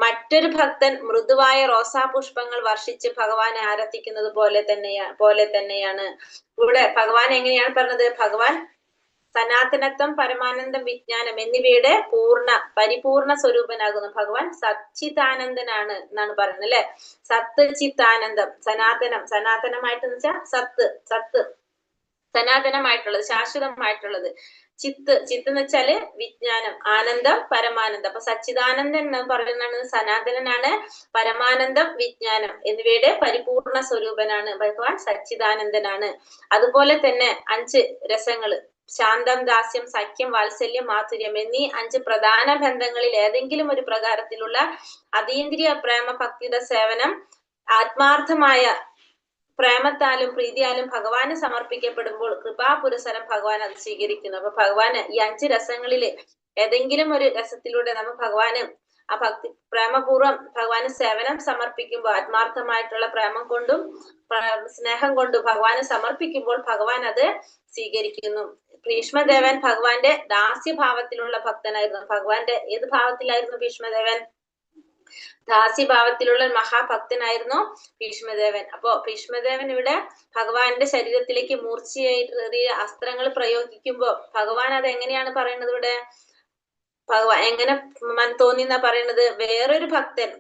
മറ്റൊരു ഭക്തൻ മൃദുവായ റോസാപുഷ്പങ്ങൾ വർഷിച്ച് ഭഗവാനെ ആരാധിക്കുന്നത് പോലെ തന്നെയാണ്. ഇവിടെ ഭഗവാൻ എങ്ങനെയാണ് പറഞ്ഞത്? ഭഗവാൻ സനാതനത്വം, പരമാനന്ദം, വിജ്ഞാനം എന്നിവയുടെ പരിപൂർണ സ്വരൂപനാകുന്നു. ഭഗവാൻ സച്ചിദാനന്ദനാണ് എന്നാണ് പറയുന്നത് അല്ലെ. സത്ത് ചിത്താനന്ദം, സനാതനമായിട്ടെന്ന് വെച്ചാൽ സത്ത് സനാതനമായിട്ടുള്ളത്, ശാശ്വതമായിട്ടുള്ളത്. ചിത്ത് എന്ന് വെച്ചാല് വിജ്ഞാനം, ആനന്ദം, പരമാനന്ദം. അപ്പൊ സച്ചിദാനന്ദൻ എന്ന് പറയുന്നത് സനാതനനാണ്. പരമാനന്ദം, വിജ്ഞാനം എന്നിവയുടെ പരിപൂർണ സ്വരൂപനാണ് ഭഗവാൻ. സച്ചിദാനന്ദനാണ്. അതുപോലെ തന്നെ 5 രസങ്ങള്, ശാന്തം, ദാസ്യം, സഖ്യം, വാത്സല്യം, മാധുര്യം എന്നീ 5 പ്രധാന ബന്ധങ്ങളിൽ ഏതെങ്കിലും ഒരു പ്രകാരത്തിലുള്ള അതീന്ദ്രിയ പ്രേമ ഭക്തിയുടെ സേവനം ആത്മാർത്ഥമായ പ്രേമത്താലും പ്രീതിയാലും ഭഗവാന് സമർപ്പിക്കപ്പെടുമ്പോൾ കൃപാപുരസരം ഭഗവാൻ അത് സ്വീകരിക്കുന്നു. അപ്പൊ ഭഗവാന് ഈ 5 രസങ്ങളില് ഏതെങ്കിലും ഒരു രസത്തിലൂടെ നമ്മൾ ഭഗവാന് ആ ഭക്തി പ്രേമപൂർവ്വം ഭഗവാന് സേവനം സമർപ്പിക്കുമ്പോൾ, ആത്മാർത്ഥമായിട്ടുള്ള പ്രേമം കൊണ്ടും സ്നേഹം കൊണ്ടും ഭഗവാന് സമർപ്പിക്കുമ്പോൾ ഭഗവാൻ അത് സ്വീകരിക്കുന്നു. ഭീഷ്മദേവൻ ഭഗവാന്റെ ദാസ്യഭാവത്തിലുള്ള ഭക്തനായിരുന്നു. ഭഗവാന്റെ ഏത് ഭാവത്തിലായിരുന്നു ഭീഷ്മദേവൻ? ദാസ്യഭാവത്തിലുള്ള മഹാഭക്തനായിരുന്നു ഭീഷ്മദേവൻ. അപ്പോ ഭീഷ്മദേവൻ ഇവിടെ ഭഗവാന്റെ ശരീരത്തിലേക്ക് മൂർച്ചയേറിയ അസ്ത്രങ്ങൾ പ്രയോഗിക്കുമ്പോ ഭഗവാൻ അത് എങ്ങനെയാണ് പറയുന്നത്? ഇവിടെ ഭഗവാൻ എങ്ങനെ തോന്നിയെന്നാ പറയുന്നത്?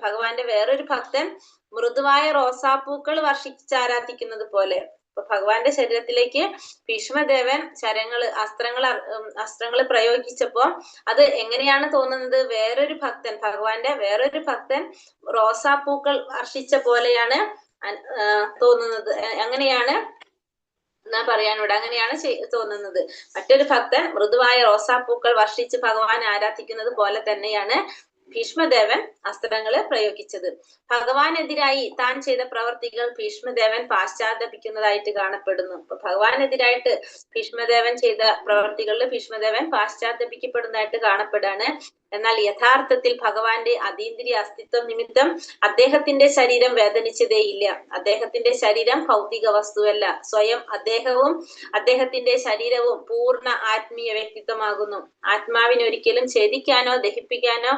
ഭഗവാന്റെ വേറൊരു ഭക്തൻ മൃദുവായ റോസാപ്പൂക്കൾ വർഷിച്ചാരാധിക്കുന്നത് പോലെ. അപ്പൊ ഭഗവാന്റെ ശരീരത്തിലേക്ക് ഭീഷ്മദേവൻ അസ്ത്രങ്ങൾ പ്രയോഗിച്ചപ്പോ അത് എങ്ങനെയാണ് തോന്നുന്നത്? ഭഗവാന്റെ വേറൊരു ഭക്തൻ റോസാപ്പൂക്കൾ വർഷിച്ച പോലെയാണ് തോന്നുന്നത്. അങ്ങനെയാണ് തോന്നുന്നത്. മറ്റൊരു ഭക്തൻ മൃദുവായ റോസാപ്പൂക്കൾ വർഷിച്ച് ഭഗവാൻ ആരാധിക്കുന്നത് പോലെ തന്നെയാണ് ഭീഷ്മദേവൻ അസ്ത്രങ്ങള് പ്രയോഗിച്ചത്. ഭഗവാനെതിരായി താൻ ചെയ്ത പ്രവർത്തികൾ ഭീഷ്മദേവൻ പാശ്ചാത്തപിക്കുന്നതായിട്ട് കാണപ്പെടുന്നു. അപ്പൊ ഭഗവാനെതിരായിട്ട് ഭീഷ്മദേവൻ ചെയ്ത പ്രവർത്തികളിൽ ഭീഷ്മദേവൻ പാശ്ചാത്തപിക്കപ്പെടുന്നതായിട്ട് കാണപ്പെടാണ്. എന്നാൽ യഥാർത്ഥത്തിൽ ഭഗവാന്റെ അതീന്ദ്രിയ അസ്തിത്വം നിമിത്തം അദ്ദേഹത്തിന്റെ ശരീരം വേദനിച്ചതേയില്ല. അദ്ദേഹത്തിന്റെ ശരീരം ഭൗതിക വസ്തുവല്ല. സ്വയം അദ്ദേഹത്തിന്റെ ശരീരവും പൂർണ്ണ ആത്മീയ വ്യക്തിത്വമാകുന്നു. ആത്മാവിനൊരിക്കലും ഛേദിക്കാനോ ദഹിപ്പിക്കാനോ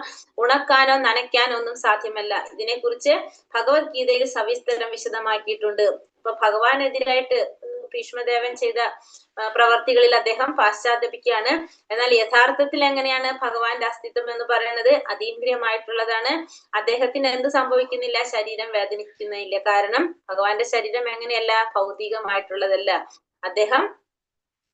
ഉണക്കാനോ നനയ്ക്കാനോ ഒന്നും സാധ്യമല്ല. ഇതിനെക്കുറിച്ച് ഭഗവത്ഗീതയിൽ സവിസ്തരം വിശദമാക്കിയിട്ടുണ്ട്. അപ്പൊ ഭഗവാനെതിരായിട്ട് ഭീഷ്മദേവൻ ചെയ്ത പ്രവർത്തികളിൽ അദ്ദേഹം പാശ്ചാത്തപിക്കുകയാണ്. എന്നാൽ യഥാർത്ഥത്തിൽ എങ്ങനെയാണ് ഭഗവാന്റെ അസ്തിത്വം എന്ന് പറയുന്നത്? അതീന്ദ്രിയമായിട്ടുള്ളതാണ്. അദ്ദേഹത്തിന് എന്ത് സംഭവിക്കുന്നില്ല? ശരീരം വേദനിക്കുന്നില്ല. കാരണം ഭഗവാന്റെ ശരീരം എങ്ങനെയല്ല? ഭൗതികമായിട്ടുള്ളതല്ല. അദ്ദേഹം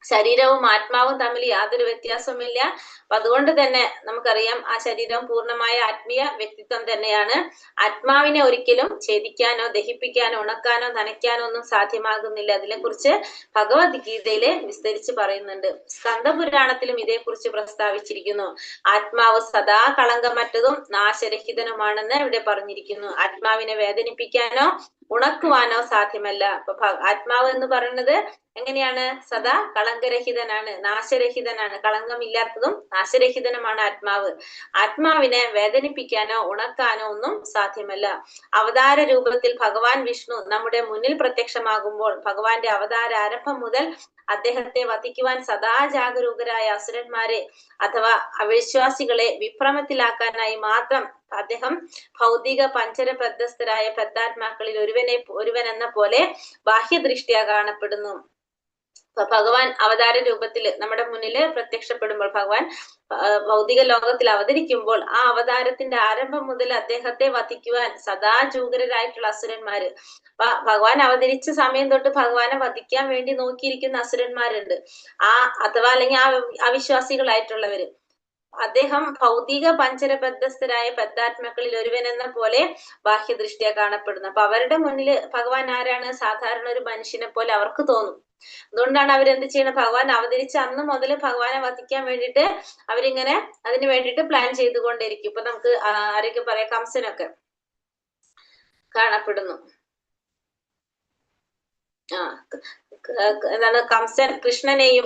ശരീരവും ആത്മാവും തമ്മിൽ യാതൊരു വ്യത്യാസവുമില്ല. അപ്പൊ അതുകൊണ്ട് തന്നെ നമുക്കറിയാം ആ ശരീരം പൂർണ്ണമായ ആത്മീയ വ്യക്തിത്വം തന്നെയാണ്. ആത്മാവിനെ ഒരിക്കലും ഛേദിക്കാനോ ദഹിപ്പിക്കാനോ ഉണക്കാനോ നനയ്ക്കാനോ ഒന്നും സാധ്യമാകുന്നില്ല. അതിനെക്കുറിച്ച് ഭഗവത്ഗീതയില് വിസ്തരിച്ച് പറയുന്നുണ്ട്. സ്കന്ദപുരാണത്തിലും ഇതേക്കുറിച്ച് പ്രസ്താവിച്ചിരിക്കുന്നു. ആത്മാവ് സദാ കളങ്കമറ്റതും നാശരഹിതനുമാണെന്ന് ഇവിടെ പറഞ്ഞിരിക്കുന്നു. ആത്മാവിനെ വേദനിപ്പിക്കാനോ ഉണക്കുവാനോ സാധ്യമല്ല. അപ്പൊ ആത്മാവ് എന്ന് പറയുന്നത് എങ്ങനെയാണ്? സദാ കളങ്കരഹിതനാണ്, നാശരഹിതനാണ്. കളങ്കമില്ലാത്തതും നാശരഹിതനുമാണ് ആത്മാവ്. ആത്മാവിനെ വേദനിപ്പിക്കാനോ ഉണക്കാനോ ഒന്നും സാധ്യമല്ല. അവതാര രൂപത്തിൽ ഭഗവാൻ വിഷ്ണു നമ്മുടെ മുന്നിൽ പ്രത്യക്ഷമാകുമ്പോൾ ഭഗവാന്റെ അവതാര ആരംഭം മുതൽ അദ്ദേഹത്തെ വധിക്കുവാൻ സദാ ജാഗരൂകരായ അസുരന്മാരെ അഥവാ അവിശ്വാസികളെ വിഭ്രമത്തിലാക്കാനായി മാത്രം അദ്ദേഹം ഭൗതിക പഞ്ചരബദ്ധസ്ഥരായ ബദ്ധാത്മാക്കളിൽ ഒരുവനെന്ന പോലെ ബാഹ്യദൃഷ്ടിയാ കാണപ്പെടുന്നു. ഭഗവാൻ അവതാര രൂപത്തില് നമ്മുടെ മുന്നില് പ്രത്യക്ഷപ്പെടുമ്പോൾ, ഭഗവാൻ ഭൗതിക ലോകത്തിൽ അവതരിക്കുമ്പോൾ ആ അവതാരത്തിന്റെ ആരംഭം മുതൽ അദ്ദേഹത്തെ വധിക്കുവാൻ സദാ ജൂഗരായിട്ടുള്ള അസുരന്മാര്, ഭഗവാൻ അവതരിച്ച സമയം തൊട്ട് ഭഗവാനെ വധിക്കാൻ വേണ്ടി നോക്കിയിരിക്കുന്ന അസുരന്മാരുണ്ട്. അല്ലെങ്കിൽ അവിശ്വാസികളായിട്ടുള്ളവര്. അദ്ദേഹം ഭൗതിക പഞ്ചരബദ്ധസ്ഥരായ ബദ്ധാത്മാക്കളിൽ ഒരുവനെന്ന പോലെ ബാഹ്യദൃഷ്ടിയാ കാണപ്പെടുന്നു. അപ്പൊ അവരുടെ മുന്നിൽ ഭഗവാൻ ആരാണ്? സാധാരണ ഒരു മനുഷ്യനെ പോലെ അവർക്ക് തോന്നും. അതുകൊണ്ടാണ് അവരെന്ത് ചെയ്യണം? ഭഗവാൻ അവതരിച്ച അന്ന് മുതൽ ഭഗവാനെ വധിക്കാൻ വേണ്ടിയിട്ട് അവരിങ്ങനെ അതിന് വേണ്ടിയിട്ട് പ്ലാൻ ചെയ്തുകൊണ്ടിരിക്കും. ഇപ്പൊ നമുക്ക് ആരൊക്കെ പറയാം? കംസനൊക്കെ കാണപ്പെടുന്നു. കംസൻ കൃഷ്ണനെയും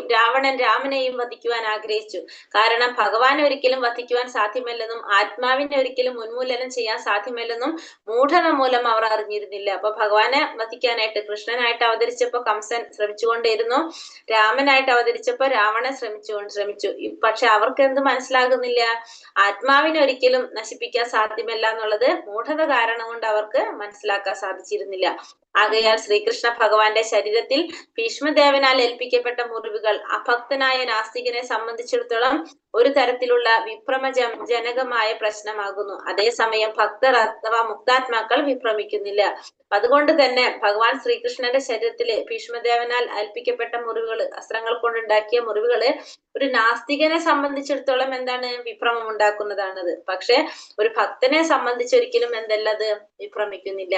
രാമനെയും വധിക്കുവാൻ ആഗ്രഹിച്ചു. കാരണം ഭഗവാനെ ഒരിക്കലും വധിക്കുവാൻ സാധ്യമല്ലെന്നും ആത്മാവിനെ ഒരിക്കലും ഉന്മൂലനം ചെയ്യാൻ സാധ്യമല്ലെന്നും മൂഢത മൂലം അവർ അറിഞ്ഞിരുന്നില്ല. അപ്പൊ ഭഗവാനെ വധിക്കാനായിട്ട് കൃഷ്ണനായിട്ട് അവതരിച്ചപ്പോ കംസൻ ശ്രമിച്ചുകൊണ്ടേയിരുന്നു. രാമനായിട്ട് അവതരിച്ചപ്പോ രാവണൻ ശ്രമിച്ചു. പക്ഷെ അവർക്ക് എന്ത് മനസ്സിലാകുന്നില്ല? ആത്മാവിനെ ഒരിക്കലും നശിപ്പിക്കാൻ സാധ്യമല്ല എന്നുള്ളത് മൂഢത കാരണം കൊണ്ട് അവർക്ക് മനസ്സിലാക്കാൻ സാധിച്ചിരുന്നില്ല. ആകയാൽ ശ്രീകൃഷ്ണ ഭഗവാന്റെ ശരീരത്തിൽ ഭീഷ്മദേവനാൽ ഏൽപ്പിക്കപ്പെട്ട മുറിവുകൾ അഭക്തനായ നാസ്തികനെ സംബന്ധിച്ചിടത്തോളം ഒരു തരത്തിലുള്ള വിഭ്രമജനകമായ പ്രശ്നമാകുന്നു. അതേസമയം ഭക്തർ അഥവാ മുക്താത്മാക്കൾ വിഭ്രമിക്കുന്നില്ല. അതുകൊണ്ട് തന്നെ ഭഗവാൻ ശ്രീകൃഷ്ണന്റെ ശരീരത്തില് ഭീഷ്മദേവനാൽ ഏൽപ്പിക്കപ്പെട്ട മുറിവുകള്, അസ്ത്രങ്ങൾ കൊണ്ടുണ്ടാക്കിയ മുറിവുകള് ഒരു നാസ്തികനെ സംബന്ധിച്ചിടത്തോളം എന്താണ്? വിഭ്രമം ഉണ്ടാക്കുന്നതാണത്. പക്ഷെ ഒരു ഭക്തനെ സംബന്ധിച്ചൊരിക്കലും എന്തല്ലത് വിഭ്രമിക്കുന്നില്ല.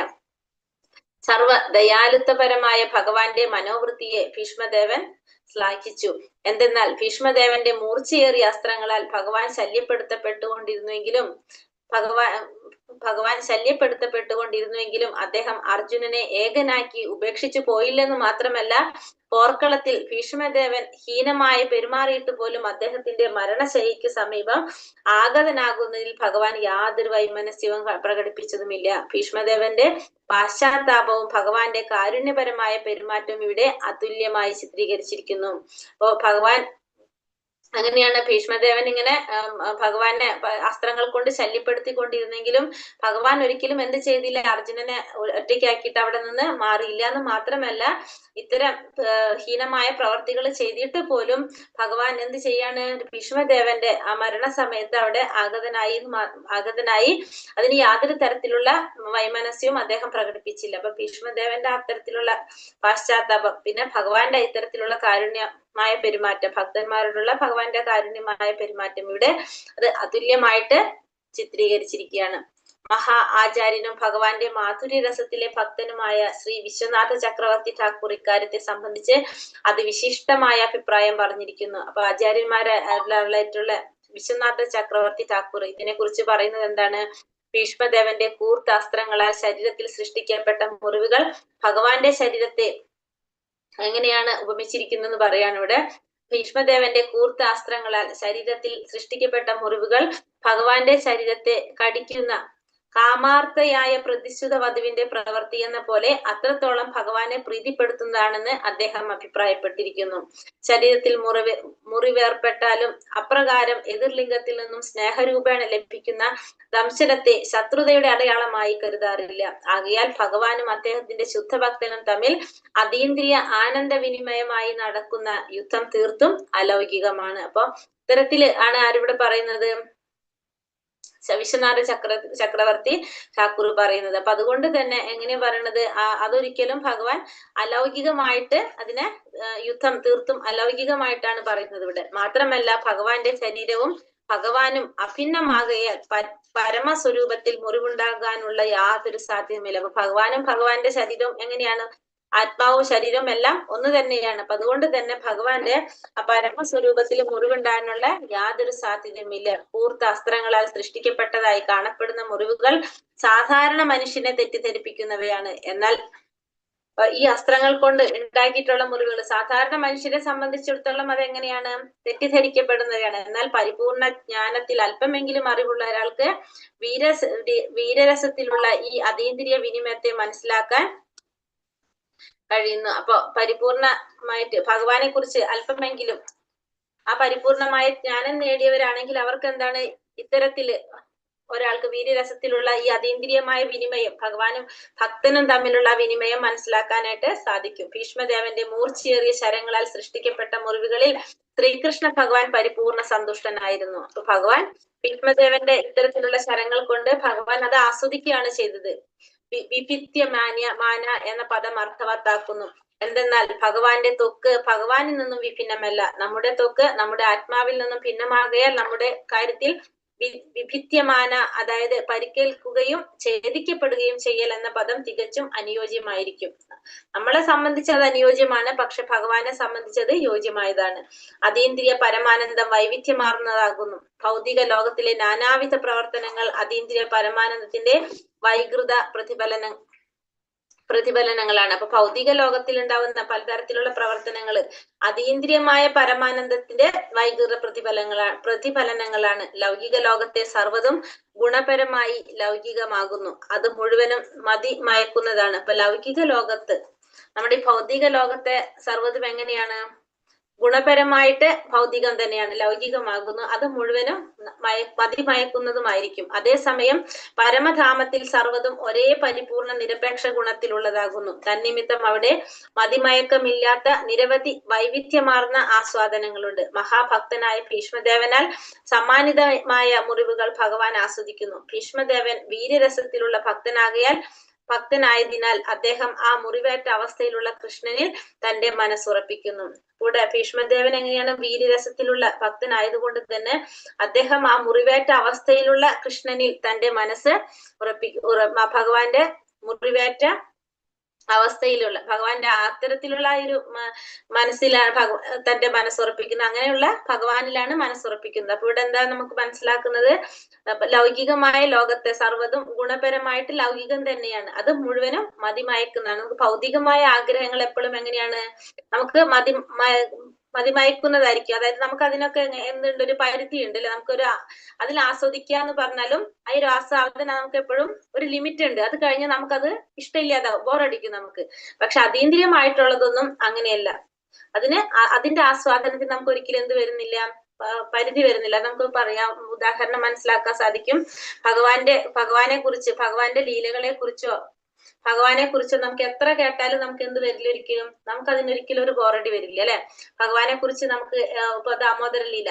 സർവ ദയാലുത്വപരമായ ഭഗവാന്റെ മനോവൃത്തിയെ ഭീഷ്മദേവൻ ശ്ലാഘിച്ചു. എന്തെന്നാൽ ഭീഷ്മദേവന്റെ മൂർച്ചയേറിയ അസ്ത്രങ്ങളാൽ ഭഗവാൻ ശല്യപ്പെടുത്തപ്പെട്ടുകൊണ്ടിരുന്നുവെങ്കിലും അദ്ദേഹം അർജുനനെ ഏകനാക്കി ഉപേക്ഷിച്ചു പോയില്ലെന്ന് മാത്രമല്ല, പോർക്കളത്തിൽ ഭീഷ്മദേവൻ ഹീനമായി പെരുമാറിയിട്ട് പോലും അദ്ദേഹത്തിന്റെ മരണശയ്യയ്ക്ക് സമീപം ആഗതനാകുന്നതിൽ ഭഗവാൻ യാതൊരു വൈമനസ്യവും പ്രകടിപ്പിച്ചതുമില്ല. ഭീഷ്മദേവന്റെ പാശ്ചാത്താപവും ഭഗവാന്റെ കാരുണ്യപരമായ പെരുമാറ്റവും ഇവിടെ അതുല്യമായി ചിത്രീകരിച്ചിരിക്കുന്നു. അപ്പോ ഭഗവാൻ അങ്ങനെയാണ് ഭീഷ്മദേവൻ ഇങ്ങനെ ഭഗവാനെ അസ്ത്രങ്ങൾ കൊണ്ട് ശല്യപ്പെടുത്തിക്കൊണ്ടിരുന്നെങ്കിലും ഭഗവാൻ ഒരിക്കലും എന്ത് ചെയ്തില്ല, അർജുനനെ ഒറ്റയ്ക്കാക്കിയിട്ട് അവിടെ നിന്ന് മാറിയില്ല എന്ന് മാത്രമല്ല, ഇത്തരം ഹീനമായ പ്രവർത്തികൾ ചെയ്തിട്ട് പോലും ഭഗവാൻ എന്ത് ചെയ്യാണ്, ഭീഷ്മദേവന്റെ ആ മരണസമയത്ത് അവിടെ ആഗതനായി അതിന് യാതൊരു തരത്തിലുള്ള വൈമനസ്യവും അദ്ദേഹം പ്രകടിപ്പിച്ചില്ല. അപ്പൊ ഭീഷ്മദേവന്റെ അത്തരത്തിലുള്ള പാശ്ചാത്താപം, പിന്നെ ഭഗവാന്റെ ഇത്തരത്തിലുള്ള കാരുണ്യമായ പെരുമാറ്റം, ഭക്തന്മാരോടുള്ള ഭഗവാന്റെ കാരുണ്യമായ പെരുമാറ്റം ഇവിടെ അത് അതുല്യമായിട്ട് ചിത്രീകരിച്ചിരിക്കുകയാണ്. മഹാ ആചാര്യനും ഭഗവാന്റെ മാധുര്യ രസത്തിലെ ഭക്തനുമായ ശ്രീ വിശ്വനാഥ ചക്രവർത്തി ഠാക്കൂർ ഇക്കാര്യത്തെ സംബന്ധിച്ച് അതിവിശിഷ്ടമായ അഭിപ്രായം പറഞ്ഞിരിക്കുന്നു. അപ്പൊ ആചാര്യന്മാരായിട്ടുള്ള വിശ്വനാഥ ചക്രവർത്തി ഠാക്കൂർ ഇതിനെ കുറിച്ച് പറയുന്നത് എന്താണ്? ഭീഷ്മദേവന്റെ കൂർത്ത അസ്ത്രങ്ങളാൽ ശരീരത്തിൽ സൃഷ്ടിക്കപ്പെട്ട മുറിവുകൾ ഭഗവാന്റെ ശരീരത്തെ എങ്ങനെയാണ് ഉപമിച്ചിരിക്കുന്നതെന്ന് പറയാണ് ഇവിടെ. ഭീഷ്മദേവന്റെ കൂർത്ത അസ്ത്രങ്ങളാൽ ശരീരത്തിൽ സൃഷ്ടിക്കപ്പെട്ട മുറിവുകൾ ഭഗവാന്റെ ശരീരത്തെ കടിക്കുന്ന കാമാർത്ഥയായ പ്രതിശ്രുത വധുവിന്റെ പ്രവൃത്തി എന്ന പോലെ അത്രത്തോളം ഭഗവാനെ പ്രീതിപ്പെടുത്തുന്നതാണെന്ന് അദ്ദേഹം അഭിപ്രായപ്പെട്ടിരിക്കുന്നു. ശരീരത്തിൽ മുറിവേർപ്പെട്ടാലും അപ്രകാരം എതിർലിംഗത്തിൽ നിന്നും സ്നേഹരൂപേണ ലഭിക്കുന്ന ദംശനത്തെ ശത്രുതയുടെ അടയാളമായി കരുതാറില്ല. ആകയാൽ ഭഗവാനും അദ്ദേഹത്തിന്റെ ശുദ്ധഭക്തനും തമ്മിൽ അതീന്ദ്രിയ ആനന്ദവിനിമയമായി നടക്കുന്ന യുദ്ധം തീർത്തും അലൗകികമാണ്. അപ്പൊ ഇത്തരത്തില് ആണ് ആരിവിടെ പറയുന്നത്? വിശ്വനാഥ ചക്രവർത്തി ഠാക്കൂർ പറയുന്നത്. അപ്പൊ അതുകൊണ്ട് തന്നെ എങ്ങനെയാ പറയണത്? അതൊരിക്കലും ഭഗവാൻ അലൗകികമായിട്ട് അതിനെ യുദ്ധം തീർത്തും അലൗകികമായിട്ടാണ് പറയുന്നത് ഇവിടെ. മാത്രമല്ല ഭഗവാന്റെ ശരീരവും ഭഗവാനും അഭിന്നമാകയാൽ പരമസ്വരൂപത്തിൽ മുറിവുണ്ടാകാനുള്ള യാതൊരു സാധ്യതയുമില്ല. അപ്പൊ ഭഗവാനും ഭഗവാന്റെ ശരീരവും എങ്ങനെയാണ്? ആത്മാവും ശരീരവും എല്ലാം ഒന്ന് തന്നെയാണ്. അപ്പൊ അതുകൊണ്ട് തന്നെ ഭഗവാന്റെ ആ പരമസ്വരൂപത്തിൽ മുറിവുണ്ടാകാനുള്ള യാതൊരു സാധ്യതയുമില്ല. കൂർത്ത അസ്ത്രങ്ങളാൽ സൃഷ്ടിക്കപ്പെട്ടതായി കാണപ്പെടുന്ന മുറിവുകൾ സാധാരണ മനുഷ്യനെ തെറ്റിദ്ധരിപ്പിക്കുന്നവയാണ്. എന്നാൽ ഈ അസ്ത്രങ്ങൾ കൊണ്ട് ഉണ്ടാക്കിയിട്ടുള്ള മുറിവുകൾ സാധാരണ മനുഷ്യരെ സംബന്ധിച്ചിടത്തോളം അതെങ്ങനെയാണ്? തെറ്റിദ്ധരിക്കപ്പെടുന്നവയാണ്. എന്നാൽ പരിപൂർണ ജ്ഞാനത്തിൽ അല്പമെങ്കിലും അറിവുള്ള ഒരാൾക്ക് വീരരസത്തിലുള്ള ഈ അതീന്ദ്രിയ വിനിമയത്തെ മനസ്സിലാക്കാൻ കഴിയുന്നു. അപ്പൊ പരിപൂർണമായിട്ട് ഭഗവാനെ കുറിച്ച് അല്പമെങ്കിലും ആ പരിപൂർണമായ ജ്ഞാനം നേടിയവരാണെങ്കിൽ അവർക്ക് എന്താണ് ഇത്തരത്തില് ഒരാൾക്ക് വീര്യരസത്തിലുള്ള ഈ അതീന്ദ്രിയമായ വിനിമയം, ഭഗവാനും ഭക്തനും തമ്മിലുള്ള വിനിമയം മനസ്സിലാക്കാനായിട്ട് സാധിക്കും. ഭീഷ്മദേവന്റെ മൂർച്ചയേറിയ ശരങ്ങളാൽ സൃഷ്ടിക്കപ്പെട്ട മുറിവുകളിൽ ശ്രീകൃഷ്ണ ഭഗവാൻ പരിപൂർണ സന്തുഷ്ടനായിരുന്നു. അപ്പൊ ഭഗവാൻ ഭീഷ്മദേവന്റെ ഇത്തരത്തിലുള്ള ശരങ്ങൾ കൊണ്ട് ഭഗവാൻ അത് ആസ്വദിക്കുകയാണ് ചെയ്തത്. വിഭിത്യ മാന എന്ന പദം അർത്ഥവത്താക്കുന്നു. എന്തെന്നാൽ ഭഗവാന്റെ ത്വക്ക് ഭഗവാനിൽ നിന്നും വിഭിന്നമല്ല. നമ്മുടെ ത്വക്ക് നമ്മുടെ ആത്മാവിൽ നിന്നും ഭിന്നമാകയാൽ നമ്മുടെ കാര്യത്തിൽ വിഭിത്യമാന, അതായത് പരിക്കേൽക്കുകയും ഛേദിക്കപ്പെടുകയും ചെയ്യൽ എന്ന പദം തികച്ചും അനുയോജ്യമായിരിക്കും. നമ്മളെ സംബന്ധിച്ച് അത് അനുയോജ്യമാണ്, പക്ഷെ ഭഗവാനെ സംബന്ധിച്ചത് യോജ്യമായതാണ്. അതീന്ദ്രിയ പരമാനന്ദം വൈവിധ്യമാർന്നതാകുന്നു. ഭൗതിക ലോകത്തിലെ നാനാവിധ പ്രവർത്തനങ്ങൾ അതീന്ദ്രിയ പരമാനന്ദത്തിന്റെ വൈകൃത പ്രതിഫലനങ്ങളാണ്. അപ്പൊ ഭൗതിക ലോകത്തിൽ ഉണ്ടാവുന്ന പലതരത്തിലുള്ള പ്രവർത്തനങ്ങൾ അതീന്ദ്രിയമായ പരമാനന്ദത്തിന്റെ വൈകൃത പ്രതിഫലനങ്ങളാണ്. ലൗകിക ലോകത്തെ സർവ്വതും ഗുണപരമായി ലൗകികമാകുന്നു. അത് മുഴുവനും മതി മയക്കുന്നതാണ്. അപ്പൊ ലൗകിക ലോകത്ത് നമ്മുടെ ഈ ഭൗതിക ലോകത്തെ സർവ്വതും എങ്ങനെയാണ്? ഗുണപരമായിട്ട് ഭൗതികം തന്നെയാണ്, ലൗകികമാകുന്നു. അത് മുഴുവനും മതിമയക്കുന്നതുമായിരിക്കും. അതേസമയം പരമധാമത്തിൽ സർവ്വതും ഒരേ പരിപൂർണ നിരപേക്ഷ ഗുണത്തിലുള്ളതാകുന്നു. തന്നിമിത്തം അവിടെ മതിമയക്കമില്ലാത്ത നിരവധി വൈവിധ്യമാർന്ന ആസ്വാദനങ്ങളുണ്ട്. മഹാഭക്തനായ ഭീഷ്മദേവനാൽ സമ്മാനിതമായ മുറിവുകൾ ഭഗവാൻ ആസ്വദിക്കുന്നു. ഭീഷ്മദേവൻ വീര്യരസത്തിലുള്ള ഭക്തനായതിനാൽ അദ്ദേഹം ആ മുറിവേറ്റ അവസ്ഥയിലുള്ള കൃഷ്ണനിൽ തന്റെ മനസ്സുറപ്പിക്കുന്നു. കൂടെ ഭീഷ്മദേവൻ എങ്ങനെയാണ്? വീര്യരസത്തിലുള്ള ഭക്തനായതുകൊണ്ട് തന്നെ അദ്ദേഹം ആ മുറിവേറ്റ അവസ്ഥയിലുള്ള കൃഷ്ണനിൽ തന്റെ മനസ്സ് ഭഗവാന്റെ മുറിവേറ്റ അവസ്ഥയിലുള്ള ഭഗവാന്റെ അത്തരത്തിലുള്ള ഒരു മനസ്സിലാണ് തന്റെ മനസ്സുറപ്പിക്കുന്നത്. അങ്ങനെയുള്ള ഭഗവാനിലാണ് മനസ്സുറപ്പിക്കുന്നത്. അപ്പൊ ഇവിടെ എന്താ നമുക്ക് മനസ്സിലാക്കുന്നത്? ലൗകികമായ ലോകത്തെ സർവ്വതും ഗുണപരമായിട്ട് ലൗകികം തന്നെയാണ്. അത് മുഴുവനും മതിമയക്കുന്നതാണ്. നമുക്ക് ഭൗതികമായ ആഗ്രഹങ്ങൾ എപ്പോഴും എങ്ങനെയാണ്? നമുക്ക് മതിമയക്കുന്നതായിരിക്കും. അതായത് നമുക്ക് അതിനൊക്കെ എന്തുണ്ട്? ഒരു പരിധി ഉണ്ട് അല്ലെ? നമുക്കൊരു അതിൽ ആസ്വദിക്കുക എന്ന് പറഞ്ഞാലും ആ ഒരു ആസ്വാദന നമുക്ക് എപ്പോഴും ഒരു ലിമിറ്റ് ഉണ്ട്. അത് കഴിഞ്ഞ് നമുക്കത് ഇഷ്ടമില്ലാതാവും, ബോറടിക്കും നമുക്ക്. പക്ഷെ അതീന്ദ്രിയമായിട്ടുള്ളതൊന്നും അങ്ങനെയല്ല. അതിന്റെ ആസ്വാദനത്തിൽ നമുക്ക് ഒരിക്കലും എന്ത് വരുന്നില്ല? പരിധി വരുന്നില്ല. നമുക്ക് പറയാം, ഉദാഹരണം മനസ്സിലാക്കാൻ സാധിക്കും. ഭഗവാനെ കുറിച്ച്, ഭഗവാന്റെ ലീലകളെ കുറിച്ചോ നമുക്ക് എത്ര കേട്ടാലും നമുക്ക് എന്ത് വരില്ല, ഒരിക്കലും നമുക്ക് അതിനൊരിക്കലും ഒരു ബോറടി വരില്ല അല്ലെ. ഭഗവാനെ കുറിച്ച് നമുക്ക് ഇപ്പൊ ദാമോദര ലീല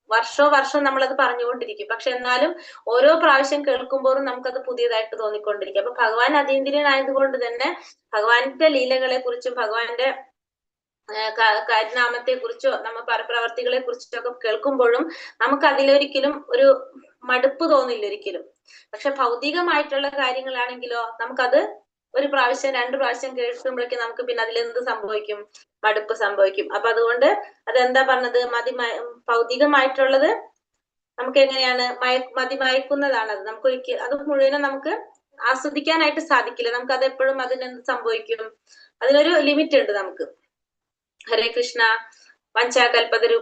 വർഷം നമ്മളത് പറഞ്ഞുകൊണ്ടിരിക്കും. പക്ഷെ എന്നാലും ഓരോ പ്രാവശ്യം കേൾക്കുമ്പോഴും നമുക്കത് പുതിയതായിട്ട് തോന്നിക്കൊണ്ടിരിക്കും. അപ്പൊ ഭഗവാൻ അതീന്ദ്രിയനായതുകൊണ്ട് തന്നെ ഭഗവാന്റെ ലീലകളെ കുറിച്ചും ഭഗവാന്റെ കാര്യനാമത്തെ കുറിച്ചോ പ്രവർത്തികളെ കുറിച്ചൊക്കെ കേൾക്കുമ്പോഴും നമുക്ക് അതിലൊരിക്കലും ഒരു മടുപ്പ് തോന്നില്ല ഒരിക്കലും. പക്ഷെ ഭൗതികമായിട്ടുള്ള കാര്യങ്ങളാണെങ്കിലോ നമുക്കത് ഒരു പ്രാവശ്യം 2 പ്രാവശ്യം കേൾക്കുമ്പോഴേക്കും നമുക്ക് പിന്നെ അതിലെന്ത് സംഭവിക്കും, മടുപ്പ് സംഭവിക്കും. അപ്പൊ അതുകൊണ്ട് അതെന്താ പറഞ്ഞത്, ഭൗതികമായിട്ടുള്ളത് നമുക്ക് എങ്ങനെയാണ് മയക്കുന്നതാണ്. അത് നമുക്ക് ഒരിക്കലും അത് മുഴുവനും നമുക്ക് ആസ്വദിക്കാനായിട്ട് സാധിക്കില്ല. നമുക്ക് അത് എപ്പോഴും അതിനെന്ത് സംഭവിക്കും, അതിനൊരു ലിമിറ്റ് ഉണ്ട് നമുക്ക്. ഹരേ കൃഷ്ണ. പഞ്ചാകൽപതരു